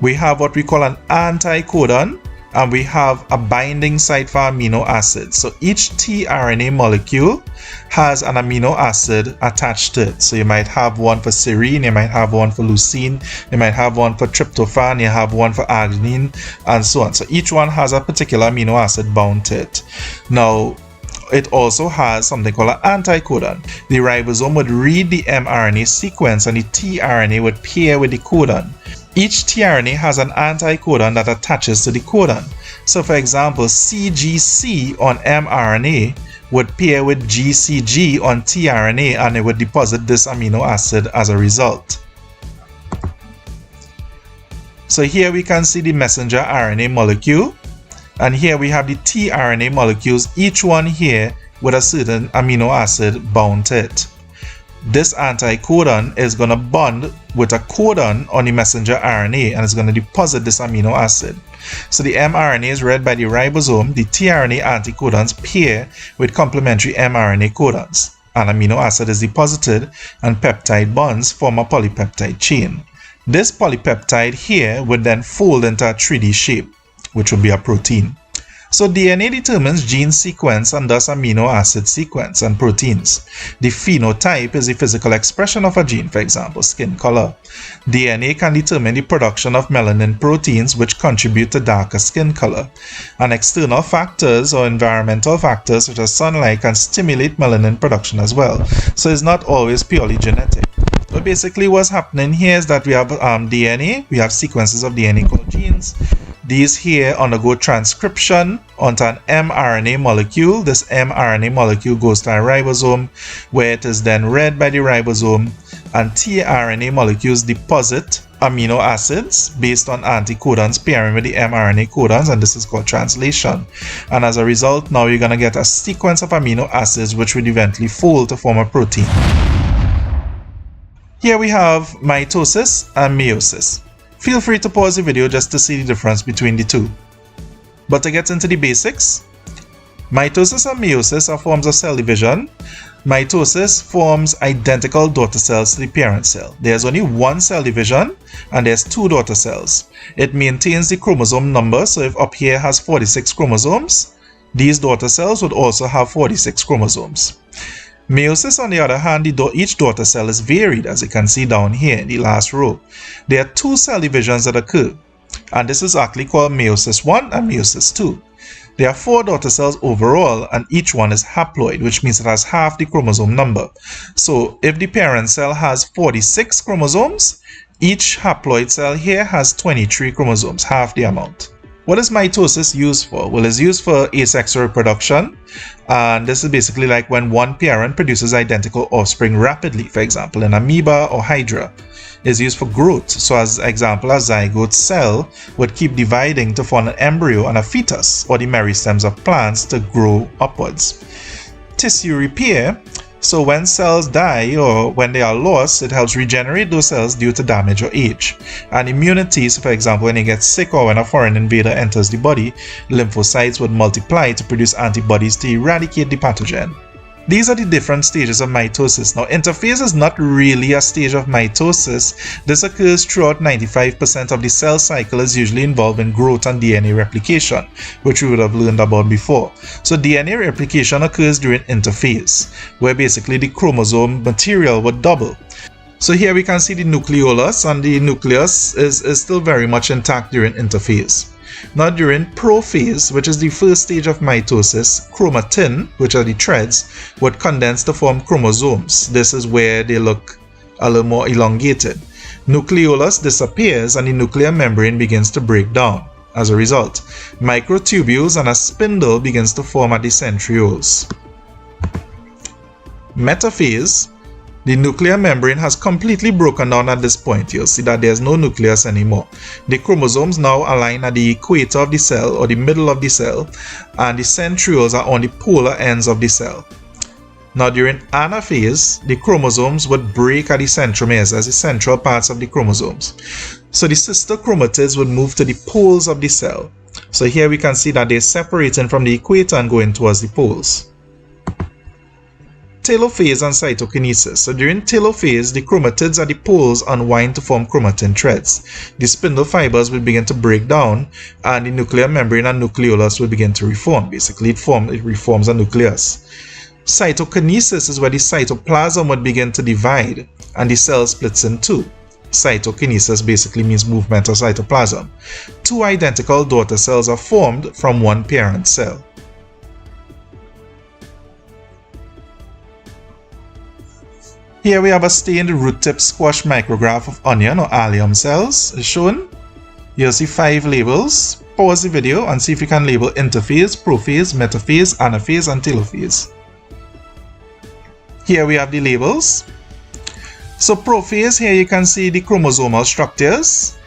We have what we call an anticodon, and we have a binding site for amino acids. So each tRNA molecule has an amino acid attached to it. So you might have one for serine, you might have one for leucine, you might have one for tryptophan, you have one for adenine, and so on. So each one has a particular amino acid bound to it. Now, it also has something called an anticodon. The ribosome would read the mRNA sequence and the tRNA would pair with the codon. Each tRNA has an anticodon that attaches to the codon. So for example, CGC on mRNA would pair with GCG on tRNA, and it would deposit this amino acid as a result. So here we can see the messenger RNA molecule, and here we have the tRNA molecules, each one here with a certain amino acid bound to it. This anticodon is going to bond with a codon on the messenger RNA, and it's going to deposit this amino acid. So the mRNA is read by the ribosome, the tRNA anticodons pair with complementary mRNA codons. An amino acid is deposited and peptide bonds form a polypeptide chain. This polypeptide here would then fold into a 3D shape, which would be a protein. So DNA determines gene sequence and thus amino acid sequence and proteins. The phenotype is the physical expression of a gene, for example, skin color. DNA can determine the production of melanin proteins, which contribute to darker skin color. And external factors or environmental factors such as sunlight can stimulate melanin production as well. So it's not always purely genetic. So basically what's happening here is that we have DNA, we have sequences of DNA called genes. These here undergo transcription onto an mRNA molecule. This mRNA molecule goes to a ribosome, where it is then read by the ribosome, and tRNA molecules deposit amino acids based on anticodons pairing with the mRNA codons, and this is called translation. And as a result, now you're going to get a sequence of amino acids which would eventually fold to form a protein. Here we have mitosis and meiosis. Feel free to pause the video just to see the difference between the two. But to get into the basics, Mitosis and meiosis are forms of cell division. Mitosis forms identical daughter cells to the parent cell. There's only one cell division and there's two daughter cells. It maintains the chromosome number, so if up here has 46 chromosomes, these daughter cells would also have 46 chromosomes. Meiosis, on the other hand, each daughter cell is varied, as you can see down here in the last row. There are two cell divisions that occur, and this is actually called meiosis 1 and meiosis 2. There are 4 daughter cells overall, and each one is haploid, which means it has half the chromosome number. So if the parent cell has 46 chromosomes, each haploid cell here has 23 chromosomes, half the amount. What is mitosis used for? Well, it's used for asexual reproduction, and this is basically like when one parent produces identical offspring rapidly, for example, an amoeba or hydra. Is used for growth. So as example, a zygote cell would keep dividing to form an embryo and a fetus, or the meristems of plants to grow upwards. Tissue repair. So when cells die or when they are lost, it helps regenerate those cells due to damage or age. And immunity, so for example, when you get sick or when a foreign invader enters the body, lymphocytes would multiply to produce antibodies to eradicate the pathogen. These are the different stages of mitosis. Now, interphase is not really a stage of mitosis. This occurs throughout 95% of the cell cycle, is usually involved in growth and DNA replication, which we would have learned about before. So DNA replication occurs during interphase, where basically the chromosome material would double. So here we can see the nucleolus, and the nucleus is still very much intact during interphase. Now during prophase, which is the first stage of mitosis, chromatin, which are the threads, would condense to form chromosomes. This is where they look a little more elongated. Nucleolus disappears and the nuclear membrane begins to break down. As a result, microtubules and a spindle begins to form at the centrioles. Metaphase. The nuclear membrane has completely broken down at this point. You'll see that there's no nucleus anymore. The chromosomes now align at the equator of the cell, or the middle of the cell, and the centrioles are on the polar ends of the cell. Now during anaphase, the chromosomes would break at the centromeres, as the central parts of the chromosomes. So the sister chromatids would move to the poles of the cell. So here we can see that they're separating from the equator and going towards the poles. Telophase and cytokinesis. So during telophase, the chromatids at the poles unwind to form chromatin threads. The spindle fibers will begin to break down, and the nuclear membrane and nucleolus will begin to reform. Basically, it reforms a nucleus. Cytokinesis is where the cytoplasm would begin to divide, and the cell splits in two. Cytokinesis basically means movement of cytoplasm. Two identical daughter cells are formed from one parent cell. Here we have a stained root tip squash micrograph of onion or allium cells is shown. You'll see 5 labels. Pause the video and see if you can label interphase, prophase, metaphase, anaphase, and telophase. Here we have the labels. So prophase, here you can see the chromosomal structures.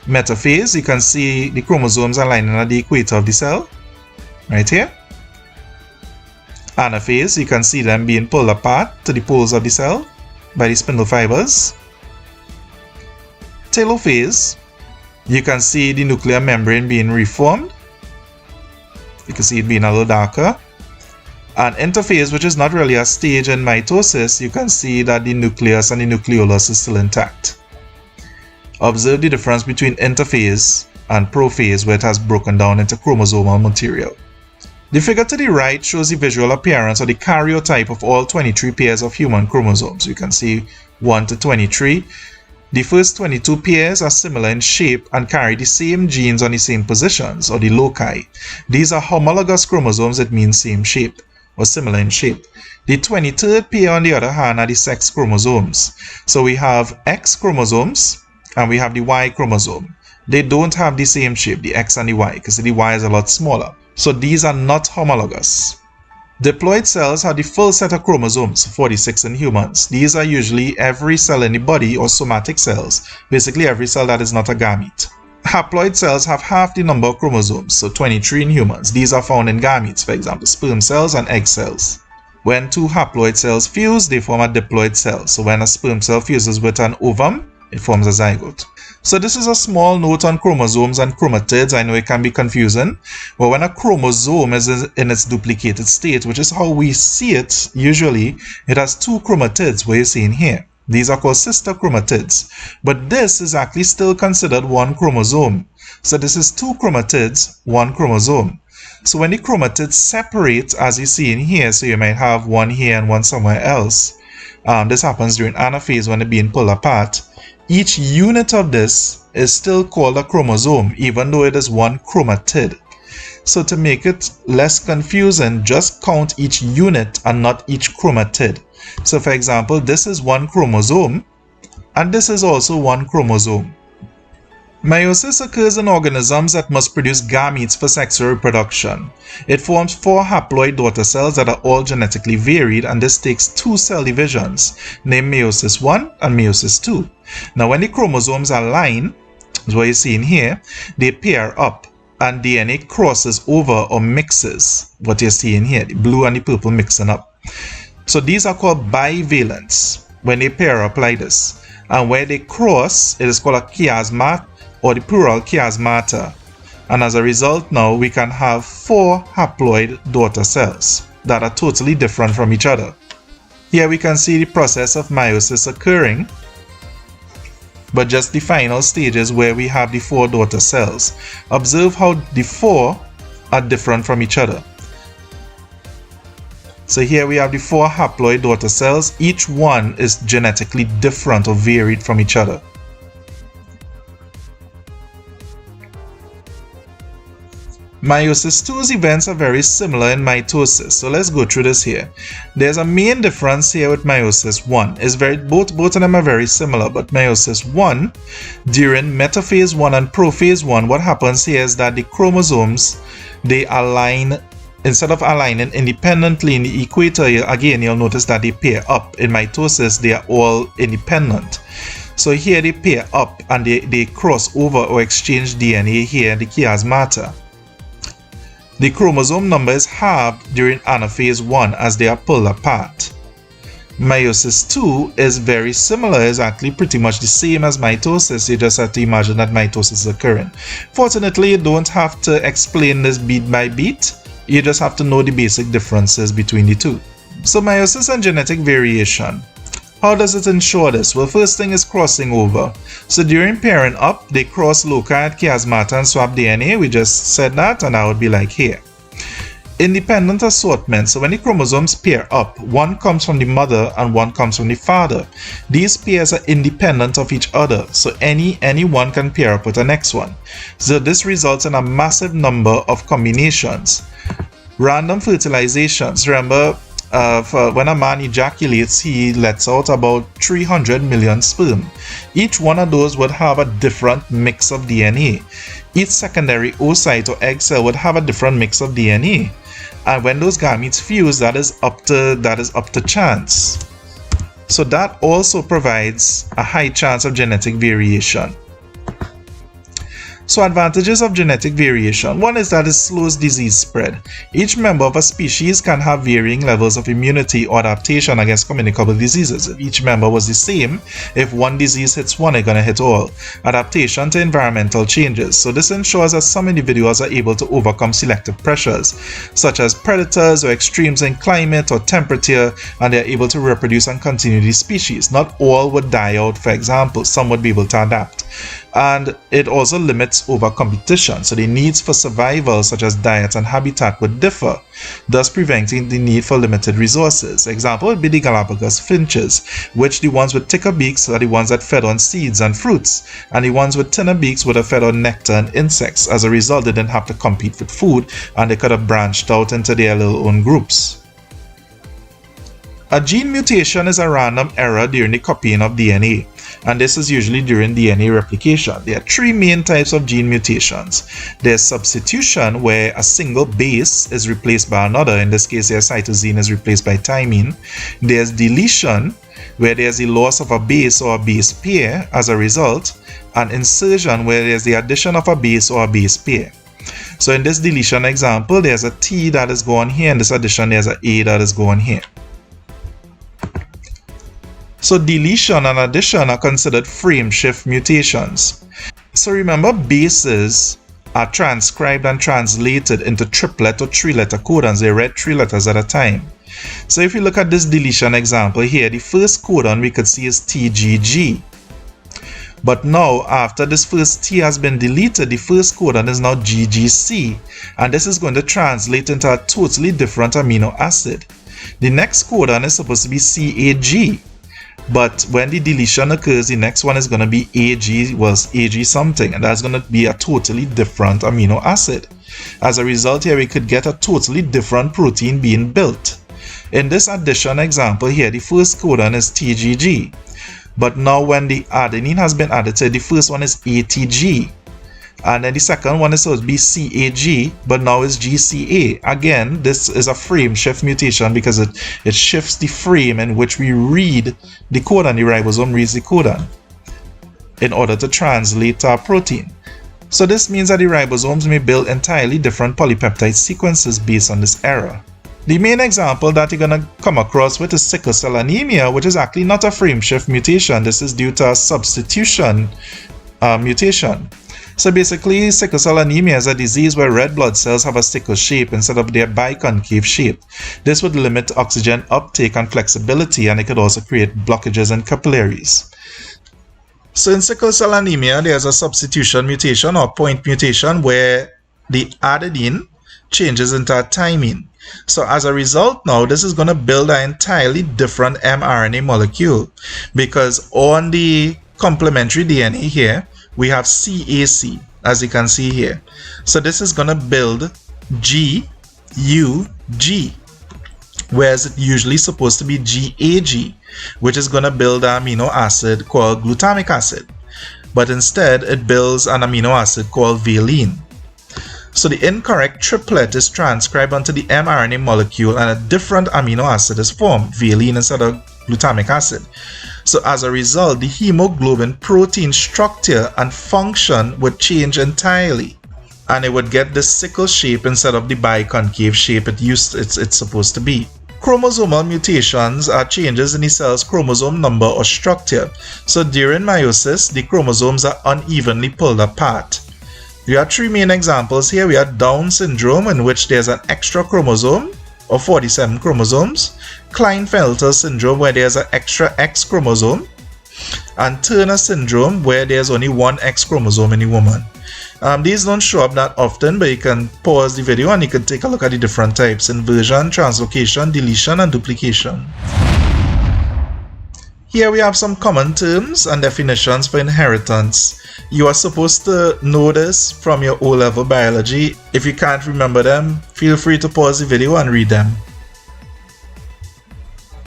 Metaphase, you can see the chromosomes aligning at the equator of the cell, right here. Anaphase, you can see them being pulled apart to the poles of the cell by the spindle fibers. Telophase, you can see the nuclear membrane being reformed. You can see it being a little darker. And interphase, which is not really a stage in mitosis, you can see that the nucleus and the nucleolus is still intact. Observe the difference between interphase and prophase, where it has broken down into chromosomal material. The figure to the right shows the visual appearance or the karyotype of all 23 pairs of human chromosomes. You can see 1 to 23. The first 22 pairs are similar in shape and carry the same genes on the same positions, or the loci. These are homologous chromosomes, that means same shape or similar in shape. The 23rd pair, on the other hand, are the sex chromosomes. So we have X chromosomes and we have the Y chromosome. They don't have the same shape, the X and the Y, because the Y is a lot smaller. So these are not homologous. Diploid cells have the full set of chromosomes, 46 in humans. These are usually every cell in the body, or somatic cells, basically every cell that is not a gamete. Haploid cells have half the number of chromosomes, so 23 in humans. These are found in gametes, for example, sperm cells and egg cells. When two haploid cells fuse, they form a diploid cell. So when a sperm cell fuses with an ovum, it forms a zygote. So this is a small note on chromosomes and chromatids. I know it can be confusing, but when a chromosome is in its duplicated state, which is how we see it usually, it has two chromatids, what you're seeing here. These are called sister chromatids, but this is actually still considered one chromosome. So this is two chromatids, one chromosome. So when the chromatids separate, as you see in here, so you might have one here and one somewhere else. This happens during anaphase when they're being pulled apart. Each unit of this is still called a chromosome, even though it is one chromatid. So to make it less confusing, just count each unit and not each chromatid. So for example, this is one chromosome, and this is also one chromosome. Meiosis occurs in organisms that must produce gametes for sexual reproduction. It forms 4 haploid daughter cells that are all genetically varied, and this takes 2 cell divisions, named meiosis 1 and meiosis 2. Now when the chromosomes align, as what you're seeing here, they pair up and DNA crosses over or mixes, what you're seeing here, the blue and the purple mixing up. So these are called bivalents when they pair up like this. And where they cross, it is called a chiasma, or the plural chiasmata. And as a result now, we can have 4 haploid daughter cells that are totally different from each other. Here we can see the process of meiosis occurring, but just the final stages where we have the 4 daughter cells. Observe how the 4 are different from each other. So here we have the 4 haploid daughter cells. Each one is genetically different or varied from each other. Meiosis 2's events are very similar in mitosis, so let's go through this here. There's a main difference here with meiosis 1. Both of them are very similar, but meiosis 1, during metaphase 1 and prophase 1, what happens here is that the chromosomes, they align. Instead of aligning independently in the equator, again, you'll notice that they pair up. In mitosis, they are all independent. So here they pair up and they cross over or exchange DNA here in the chiasmata. The chromosome number is halved during anaphase 1 as they are pulled apart. Meiosis 2 is very similar, is actually pretty much the same as mitosis. You just have to imagine that mitosis is occurring. Fortunately, you don't have to explain this beat by beat. You just have to know the basic differences between the two. So meiosis and genetic variation. How does it ensure this? Well, first thing is crossing over. So during pairing up, they cross loci at chiasmata and swap DNA. We just said that, and that would be like here. Independent assortment. So when the chromosomes pair up, one comes from the mother and one comes from the father. These pairs are independent of each other, so any one can pair up with the next one. So this results in a massive number of combinations. Random fertilizations. Remember, for when a man ejaculates, he lets out about 300 million sperm. Each one of those would have a different mix of DNA. Each secondary oocyte or egg cell would have a different mix of DNA. And when those gametes fuse, that is up to chance. So that also provides a high chance of genetic variation. So advantages of genetic variation. One is that it slows disease spread. Each member of a species can have varying levels of immunity or adaptation against communicable diseases. If each member was the same, if one disease hits one, it's going to hit all. Adaptation to environmental changes. So this ensures that some individuals are able to overcome selective pressures, such as predators or extremes in climate or temperature, and they are able to reproduce and continue the species. Not all would die out, for example. Some would be able to adapt. And it also limits over-competition, so the needs for survival, such as diet and habitat, would differ, thus preventing the need for limited resources. Example would be the Galapagos finches, which the ones with thicker beaks are the ones that fed on seeds and fruits, and the ones with thinner beaks would have fed on nectar and insects. As a result, they didn't have to compete with food, and they could have branched out into their little own groups. A gene mutation is a random error during the copying of DNA, and this is usually during DNA replication. There are 3 main types of gene mutations. There's substitution, where a single base is replaced by another. In this case, their cytosine is replaced by thymine. There's deletion, where there's the loss of a base or a base pair as a result, and insertion, where there's the addition of a base or a base pair. So in this deletion example, there's a T that is going here, and this addition, there's an A that is going here. So deletion and addition are considered frame shift mutations. So remember, bases are transcribed and translated into triplet or three-letter codons. They read 3 letters at a time. So if you look at this deletion example here, the first codon we could see is TGG. But now, after this first T has been deleted, the first codon is now GGC. And this is going to translate into a totally different amino acid. The next codon is supposed to be CAG. But when the deletion occurs, the next one is going to be AG something. And that's going to be a totally different amino acid. As a result here, we could get a totally different protein being built. In this addition example here, the first codon is TGG. But now when the adenine has been added to it, the first one is ATG. And then the second one is supposed to be CAG, but now it's GCA. Again, this is a frame shift mutation because it shifts the frame in which we read the codon. The ribosome reads the codon in order to translate our protein. So this means that the ribosomes may build entirely different polypeptide sequences based on this error. The main example that you're going to come across with is sickle cell anemia, which is actually not a frame shift mutation. This is due to a substitution mutation. So basically, sickle cell anemia is a disease where red blood cells have a sickle shape instead of their biconcave shape. This would limit oxygen uptake and flexibility, and it could also create blockages in capillaries. So in sickle cell anemia, there's a substitution mutation or point mutation where the adenine changes into a thymine. So as a result now, this is going to build an entirely different mRNA molecule, because on the complementary DNA here, we have CAC, as you can see here. So this is going to build GUG, whereas it usually supposed to be GAG, which is going to build an amino acid called glutamic acid. But instead, it builds an amino acid called valine. So the incorrect triplet is transcribed onto the mRNA molecule and a different amino acid is formed, valine instead of glutamic acid. So as a result, the hemoglobin protein structure and function would change entirely. And it would get the sickle shape instead of the biconcave shape it's supposed to be. Chromosomal mutations are changes in the cell's chromosome number or structure. So during meiosis, the chromosomes are unevenly pulled apart. We have 3 main examples here. We have Down syndrome, in which there's an extra chromosome of 47 chromosomes, Klinefelter syndrome, where there's an extra X chromosome, and Turner syndrome, where there's only 1 X chromosome in the woman. These don't show up that often, but you can pause the video and you can take a look at the different types: inversion, translocation, deletion, and duplication. Here we have some common terms and definitions for inheritance. You are supposed to know this from your O-level biology. If you can't remember them, feel free to pause the video and read them.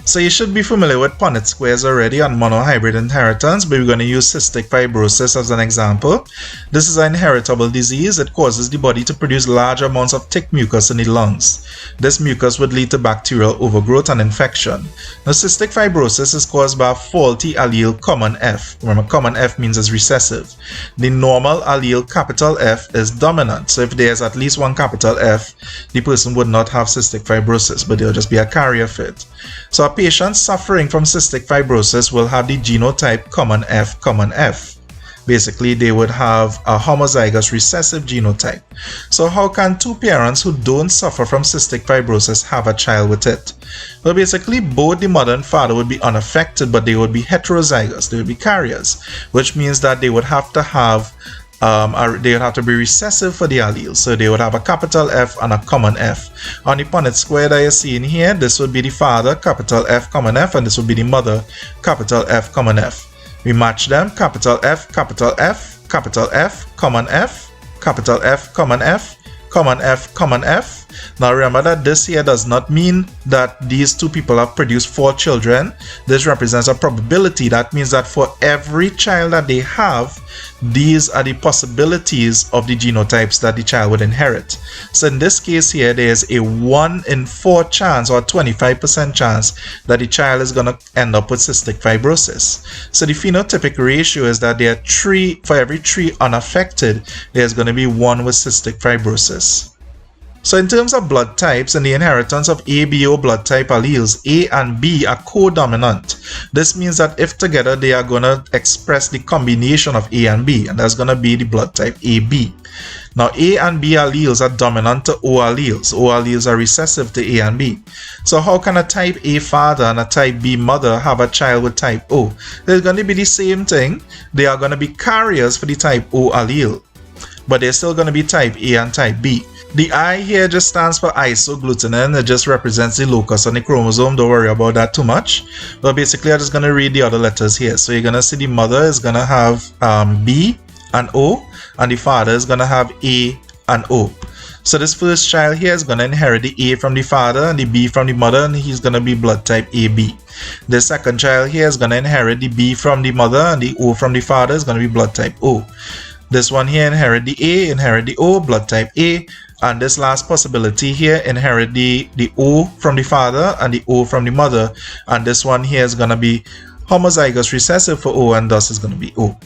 So you should be familiar with Punnett squares already on monohybrid inheritance, but we're going to use cystic fibrosis as an example. This is an inheritable disease. It causes the body to produce large amounts of thick mucus in the lungs. This mucus would lead to bacterial overgrowth and infection. Now, cystic fibrosis is caused by a faulty allele common F. Remember, common F means it's recessive. The normal allele capital F is dominant. So if there's at least one capital F, the person would not have cystic fibrosis, but they'll just be a carrier for it. So a patient suffering from cystic fibrosis will have the genotype common F. Basically, they would have a homozygous recessive genotype. So how can 2 parents who don't suffer from cystic fibrosis have a child with it? Well, basically, both the mother and father would be unaffected, but they would be heterozygous. They would be carriers, which means that they would have to have they would have to be recessive for the allele. So they would have a capital F and a common F. On the Punnett square that you're seeing here, this would be the father, capital F, common F, and this would be the mother, capital F, common F. We match them: capital F, capital F, capital F, common F, capital F, common F, common F, common F. Now remember that this here does not mean that these 2 people have produced 4 children. This represents a probability. That means that for every child that they have, these are the possibilities of the genotypes that the child would inherit. So in this case here, there's a 1 in 4 chance, or 25% chance, that the child is going to end up with cystic fibrosis. So the phenotypic ratio is that there are 3, for every 3 unaffected, there's going to be 1 with cystic fibrosis. So in terms of blood types and the inheritance of ABO blood type alleles, A and B are co-dominant. This means that if together they are going to express the combination of A and B, and that's going to be the blood type AB. Now A and B alleles are dominant to O alleles. O alleles are recessive to A and B. So how can a type A father and a type B mother have a child with type O? It's going to be the same thing. They are going to be carriers for the type O allele, but they're still going to be type A and type B. The I here just stands for isoglutenin. It just represents the locus on the chromosome. Don't worry about that too much. But basically, I'm just going to read the other letters here. So you're going to see the mother is going to have B and O, and the father is going to have A and O. So this first child here is going to inherit the A from the father and the B from the mother, and he's going to be blood type AB. The second child here is going to inherit the B from the mother, and the O from the father is going to be blood type O. This one here inherit the A, inherit the O, blood type A. And this last possibility here inherit the O from the father and the O from the mother. And this one here is going to be homozygous recessive for O, and thus is going to be O.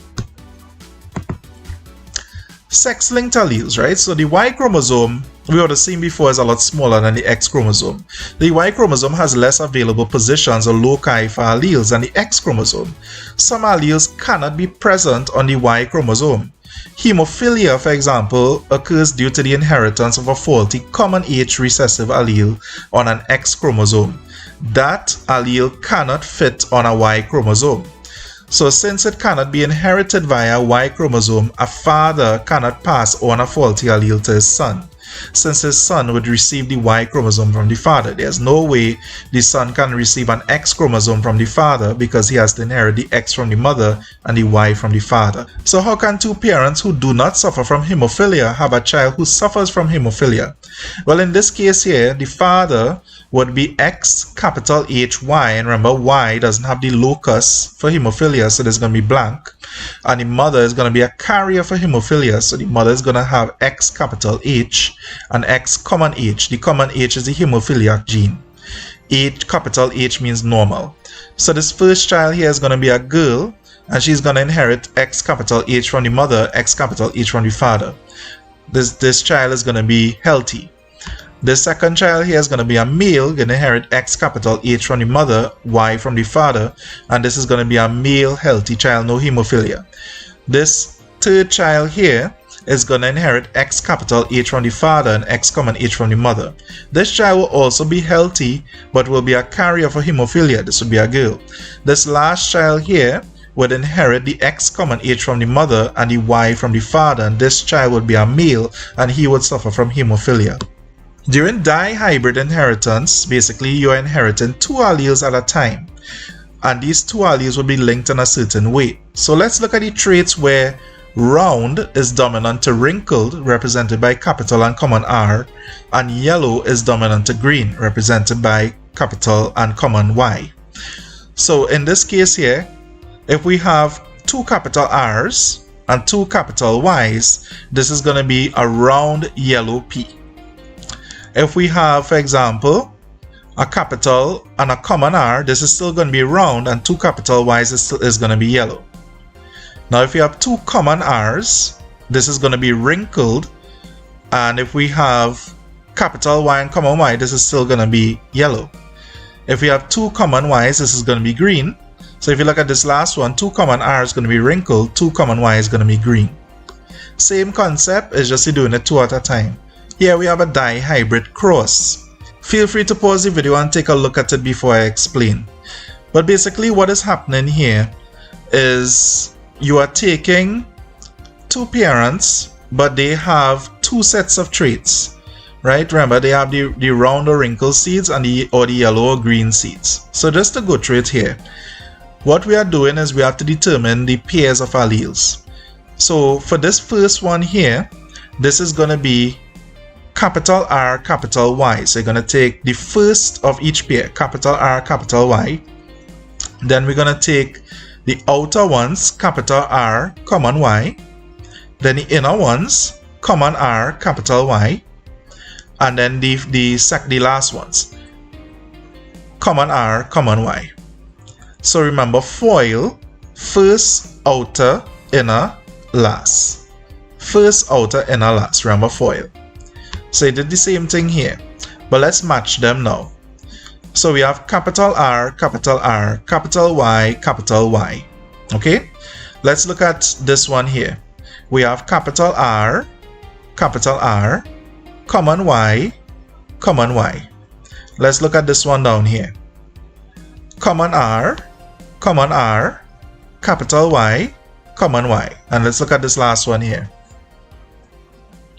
Sex-linked alleles, right? So the Y chromosome, we would have seen before, is a lot smaller than the X chromosome. The Y chromosome has less available positions or loci for alleles than the X chromosome. Some alleles cannot be present on the Y chromosome. Hemophilia, for example, occurs due to the inheritance of a faulty common H recessive allele on an X chromosome. That allele cannot fit on a Y chromosome. So since it cannot be inherited via Y chromosome, a father cannot pass on a faulty allele to his son, since his son would receive the Y chromosome from the father. There's no way the son can receive an X chromosome from the father, because he has to inherit the X from the mother and the Y from the father. So how can two parents who do not suffer from hemophilia have a child who suffers from hemophilia? Well, in this case here, the father would be X capital HY, and remember, Y doesn't have the locus for hemophilia, so there's going to be blank. And the mother is going to be a carrier for hemophilia, so the mother is going to have X capital H and X common H. The common H is the hemophiliac gene. H capital H means normal. So this first child here is going to be a girl, and she's going to inherit X capital H from the mother, X capital H from the father. This child is going to be healthy. The second child here is going to be a male, going to inherit X capital H from the mother, Y from the father, and this is going to be a male healthy child, no hemophilia. This third child here is going to inherit X capital H from the father and X common H from the mother. This child will also be healthy, but will be a carrier for hemophilia. This would be a girl. This last child here would inherit the X common H from the mother and the Y from the father, and this child would be a male, and he would suffer from hemophilia. During dihybrid inheritance, basically you are inheriting two alleles at a time, and these two alleles will be linked in a certain way. So let's look at the traits where round is dominant to wrinkled, represented by capital and common R, and yellow is dominant to green, represented by capital and common Y. So in this case here, if we have two capital R's and two capital Y's, this is going to be a round yellow P. If we have, for example, a capital and a common R, this is still going to be round, and two capital Y's is going to be yellow. Now if we have two common R's, this is going to be wrinkled, and if we have capital Y and common Y, this is still going to be yellow. If we have two common Y's, this is going to be green. So if you look at this last one, two common R is going to be wrinkled, two common Y is going to be green. Same concept, is just doing it two at a time. Here we have a dihybrid cross. Feel free to pause the video and take a look at it before I explain. But basically what is happening here is you are taking two parents, but they have two sets of traits, right? Remember, they have the round or wrinkled seeds and the yellow or green seeds. So just to go through it here, what we are doing is we have to determine the pairs of alleles. So for this first one here, this is going to be capital R, capital Y. So you're going to take the first of each pair, capital R, capital Y. Then we're going to take the outer ones, capital R, common Y. Then the inner ones, common R, capital Y. And then the last ones, common R, common Y. So remember, FOIL, first, outer, inner, last. First, outer, inner, last. Remember FOIL. So it did the same thing here. But let's match them now. So we have capital R, capital R, capital Y, capital Y. Okay? Let's look at this one here. We have capital R, common Y, common Y. Let's look at this one down here. Common R, capital Y, common Y. And let's look at this last one here.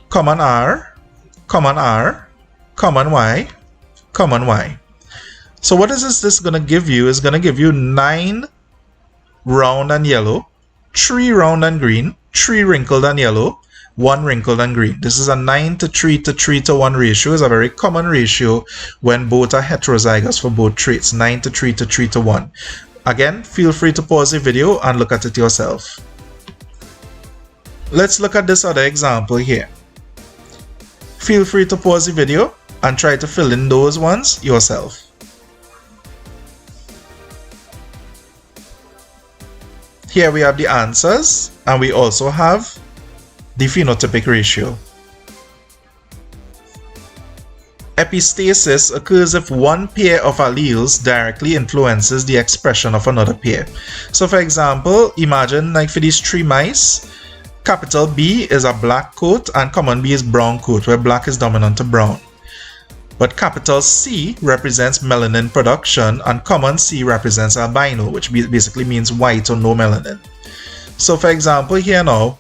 Common R, common Y, common Y. So what is this going to give you? It's going to give you 9 round and yellow, 3 round and green, 3 wrinkled and yellow, 1 wrinkled and green. This is a 9 to 3 to 3 to 1 ratio. It's a very common ratio when both are heterozygous for both traits. 9 to 3 to 3 to 1. Again, feel free to pause the video and look at it yourself. Let's look at this other example here. Feel free to pause the video and try to fill in those ones yourself. Here we have the answers, and we also have the phenotypic ratio. Epistasis occurs if one pair of alleles directly influences the expression of another pair. So for example, imagine like for these 3 mice, capital B is a black coat and common B is brown coat, where black is dominant to brown. But capital C represents melanin production and common C represents albino, which basically means white or no melanin. So for example here now,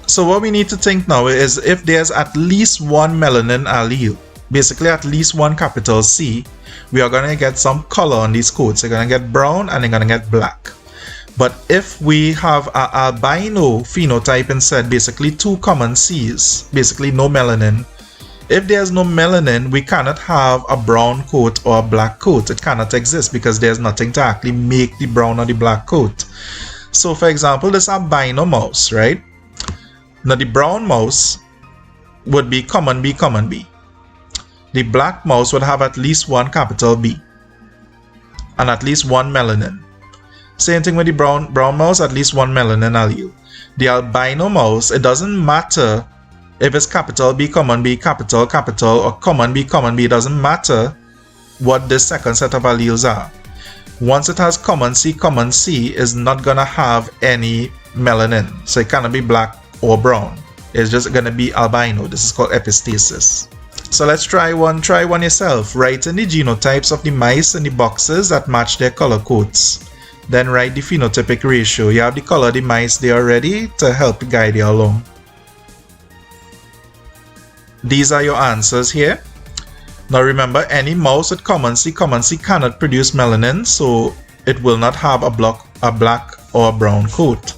so what we need to think now is if there's at least one melanin allele, basically at least one capital C, we are going to get some color on these coats. They're going to get brown and they're going to get black. But if we have an albino phenotype instead, basically 2 common C's, basically no melanin. If there's no melanin, we cannot have a brown coat or a black coat. It cannot exist because there's nothing to actually make the brown or the black coat. So for example, this albino mouse, right? Now the brown mouse would be common B, common B. The black mouse would have at least one capital B and at least one melanin. Same thing with the brown mouse, at least one melanin allele. The albino mouse, it doesn't matter if it's capital B, capital, or common B, it doesn't matter what this second set of alleles are. Once it has common C is not gonna have any melanin. So it cannot be black or brown. It's just gonna be albino. This is called epistasis. So let's try one yourself. Write in the genotypes of the mice in the boxes that match their color codes. Then write the phenotypic ratio. You have the color of the mice there already to help guide you along. These are your answers here. Now remember, any mouse with common C cannot produce melanin, so it will not have a black or a brown coat.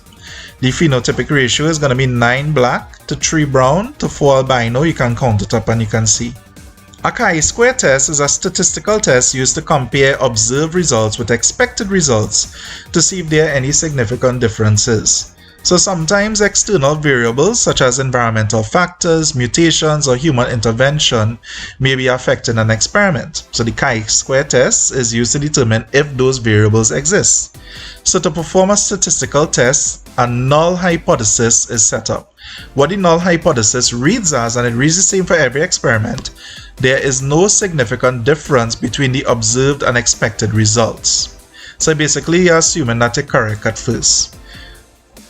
The phenotypic ratio is going to be 9 black to 3 brown to 4 albino. You can count it up and you can see. A chi-square test is a statistical test used to compare observed results with expected results to see if there are any significant differences. So sometimes external variables such as environmental factors, mutations, or human intervention may be affecting an experiment. So the chi-square test is used to determine if those variables exist. So to perform a statistical test, a null hypothesis is set up. What the null hypothesis reads as, and it reads the same for every experiment, there is no significant difference between the observed and expected results. So basically you're assuming that you're correct at first.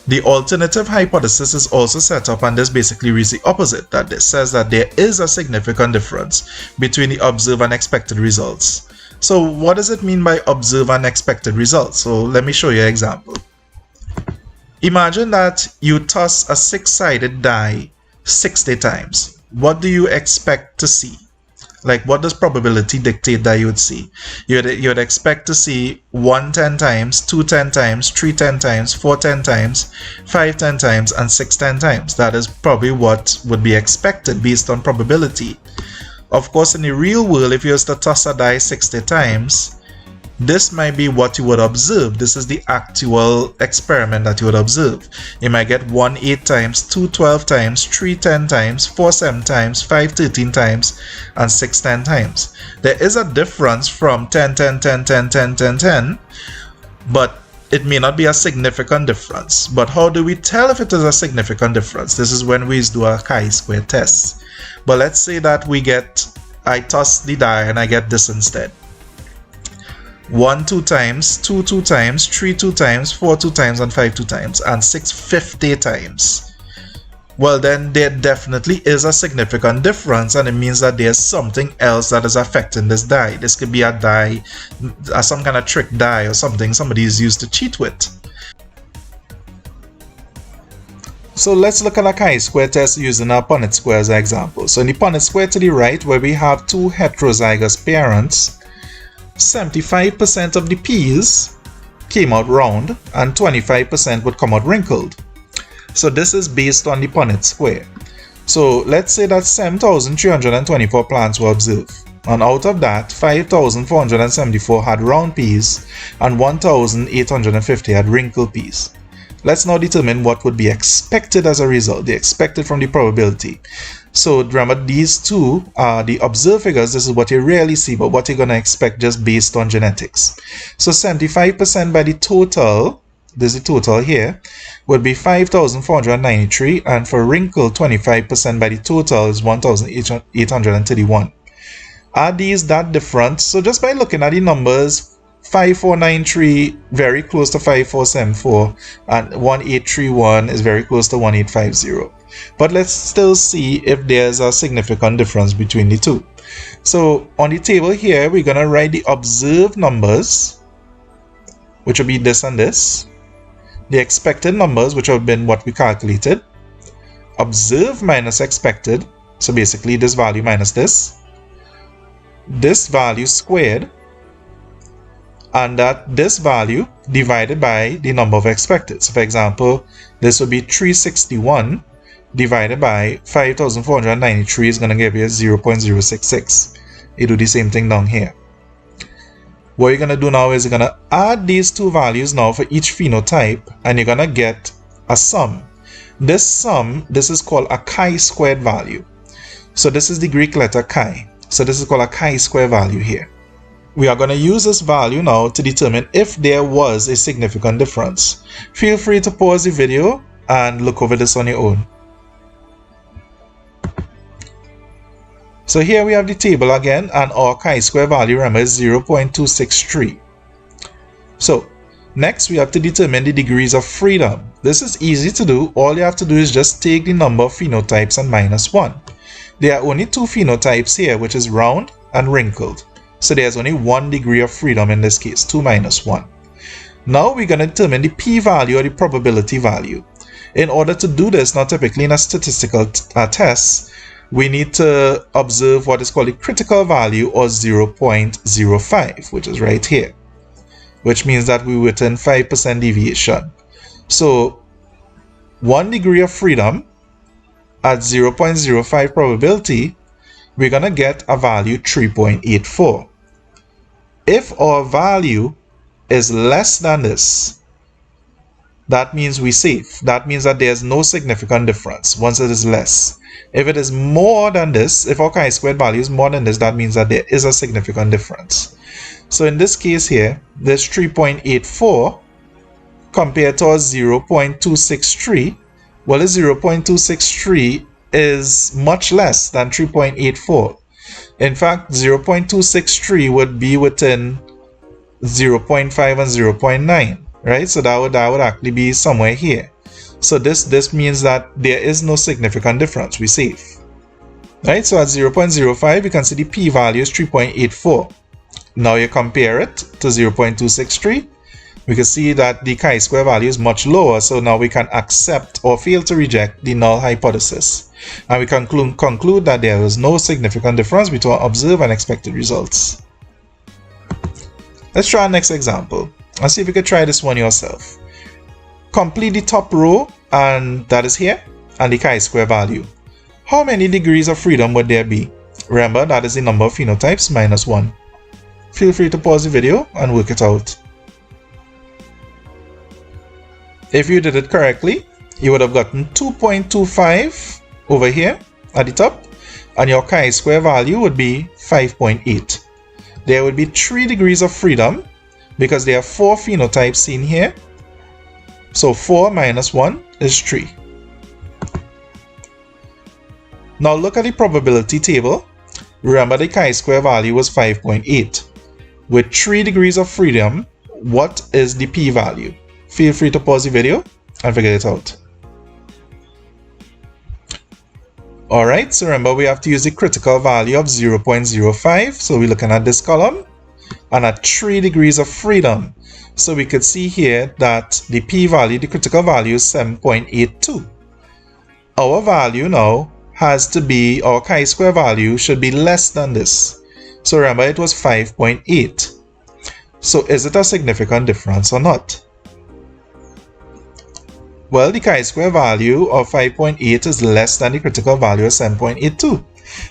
The alternative hypothesis is also set up, and this basically reads the opposite, that it says that there is a significant difference between the observed and expected results. So what does it mean by observed and expected results? So let me show you an example. Imagine that you toss a 6-sided die 60 times. What do you expect to see? Like, what does probability dictate that you would see? You'd expect to see 1 10 times, 2 10 times, 3 10 times, 4 10 times, 5 10 times, and 6 10 times. That is probably what would be expected based on probability. Of course, in the real world, if you was to toss a die 60 times, this might be what you would observe. This is the actual experiment that you would observe. You might get 1 8 times, 2 12 times, 3 10 times, 4 7 times, 5 13 times, and 6 10 times. There is a difference from 10 10 10 10 10 10 10, but it may not be a significant difference. But how do we tell if it is a significant difference? This is when we do a chi-square test. But let's say that I toss the die and I get this instead. 1 2 times, 2 2 times, 3 2 times, 4 2 times, and 5 2 times, and 6 50 times. Well, then there definitely is a significant difference, and it means that there's something else that is affecting this die. This could be a die, some kind of trick die or something somebody is used to cheat with. So let's look at a chi-square test using our Punnett square as an example. So in the Punnett square to the right, where we have two heterozygous parents, 75% of the P's came out round and 25% would come out wrinkled. So this is based on the Punnett square. So let's say that 7,324 plants were observed, and out of that 5,474 had round P's and 1,850 had wrinkled P's. Let's now determine what would be expected as a result, the expected from the probability. So remember, these two are the observed figures. This is what you rarely see, but what you're going to expect just based on genetics. So 75% by the total, this is the total here, would be 5,493, and for wrinkled 25% by the total is 1,831. Are these that different? So just by looking at the numbers, 5493 very close to 5474, and 1831 is very close to 1850. But let's still see if there's a significant difference between the two. So on the table here, we're going to write the observed numbers, which will be this and this. The expected numbers, which have been what we calculated. Observed minus expected. So basically this value minus this. This value squared. And that this value divided by the number of expected. So for example, this would be 361 divided by 5,493 is going to give you 0.066. You do the same thing down here. What you're going to do now is you're going to add these two values now for each phenotype, and you're going to get a sum. This sum, this is called a chi-squared value. So this is the Greek letter chi. So this is called a chi-square value here. We are going to use this value now to determine if there was a significant difference. Feel free to pause the video and look over this on your own. So here we have the table again, and our chi-square value, remember, is 0.263. So next we have to determine the degrees of freedom. This is easy to do. All you have to do is just take the number of phenotypes and minus 1. There are only two phenotypes here, which is round and wrinkled. So there's only 1 degree of freedom in this case, 2 minus 1. Now we're going to determine the p-value or the probability value. In order to do this, now typically in a statistical test, we need to observe what is called the critical value, or 0.05, which is right here, which means that we're within 5% deviation. So 1 degree of freedom at 0.05 probability, we're going to get a value 3.84. If our value is less than this, that means we're safe. That means that there's no significant difference once it is less. If it is more than this, if our chi-squared value is more than this, that means that there is a significant difference. So in this case here, this 3.84 compared to our 0.263, well, the 0.263 is much less than 3.84. In fact, 0.263 would be within 0.5 and 0.9, right? So that would actually be somewhere here. So this means that there is no significant difference. We're safe, right? So at 0.05, you can see the p-value is 3.84. Now you compare it to 0.263, we can see that the chi-square value is much lower. So now we can accept or fail to reject the null hypothesis, and we can conclude that there is no significant difference between observed and expected results. Let's try our next example and see if you can try this one yourself. Complete the top row, and that is here, and the chi-square value. How many degrees of freedom would there be? Remember, that is the number of phenotypes minus 1. Feel free to pause the video and work it out. If you did it correctly, you would have gotten 2.25 over here at the top, and your chi-square value would be 5.8. There would be 3 degrees of freedom, because there are 4 phenotypes seen here. So 4 minus 1 is 3. Now look at the probability table. Remember the chi-square value was 5.8. With 3 degrees of freedom, what is the p-value? Feel free to pause the video and figure it out. Alright, so remember we have to use the critical value of 0.05. So we're looking at this column and at 3 degrees of freedom. So we could see here that the p-value, the critical value is 7.82. Our value now has to be, our chi-square value should be less than this. So remember it was 5.8. So is it a significant difference or not? Well, the chi-square value of 5.8 is less than the critical value of 7.82.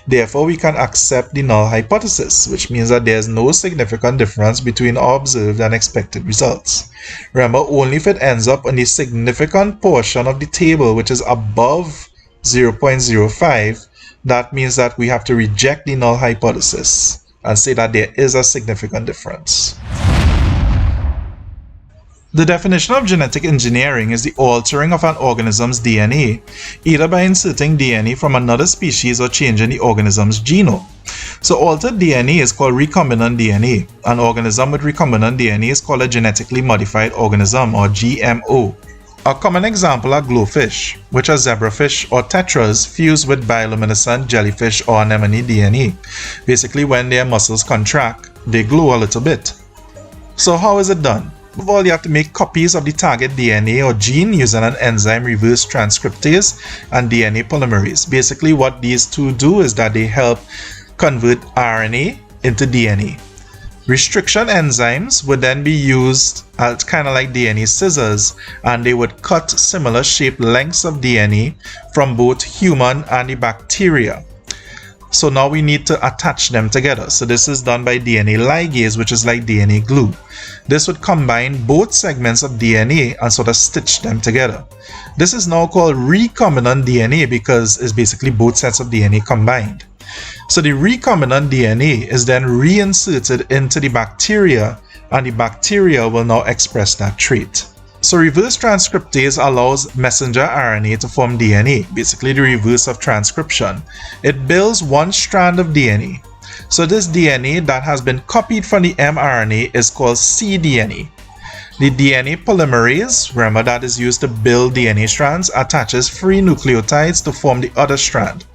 Therefore, we can accept the null hypothesis, which means that there is no significant difference between our observed and expected results. Remember, only if it ends up in the significant portion of the table, which is above 0.05, that means that we have to reject the null hypothesis and say that there is a significant difference. The definition of genetic engineering is the altering of an organism's DNA, either by inserting DNA from another species or changing the organism's genome. So altered DNA is called recombinant DNA. An organism with recombinant DNA is called a genetically modified organism, or GMO. A common example are glowfish, which are zebrafish or tetras fused with bioluminescent jellyfish or anemone DNA. Basically, when their muscles contract, they glow a little bit. So how is it done? First of all, you have to make copies of the target DNA or gene using an enzyme reverse transcriptase and DNA polymerase. Basically, what these two do is that they help convert RNA into DNA. Restriction enzymes would then be used as kind of like DNA scissors, and they would cut similar shaped lengths of DNA from both human and the bacteria. So now we need to attach them together. So this is done by DNA ligase, which is like DNA glue. This would combine both segments of DNA and sort of stitch them together. This is now called recombinant DNA because it's basically both sets of DNA combined. So the recombinant DNA is then reinserted into the bacteria, and the bacteria will now express that trait. So reverse transcriptase allows messenger RNA to form DNA, basically the reverse of transcription. It builds one strand of DNA. So this DNA that has been copied from the mRNA is called cDNA. The DNA polymerase, remember that is used to build DNA strands, attaches free nucleotides to form the other strand.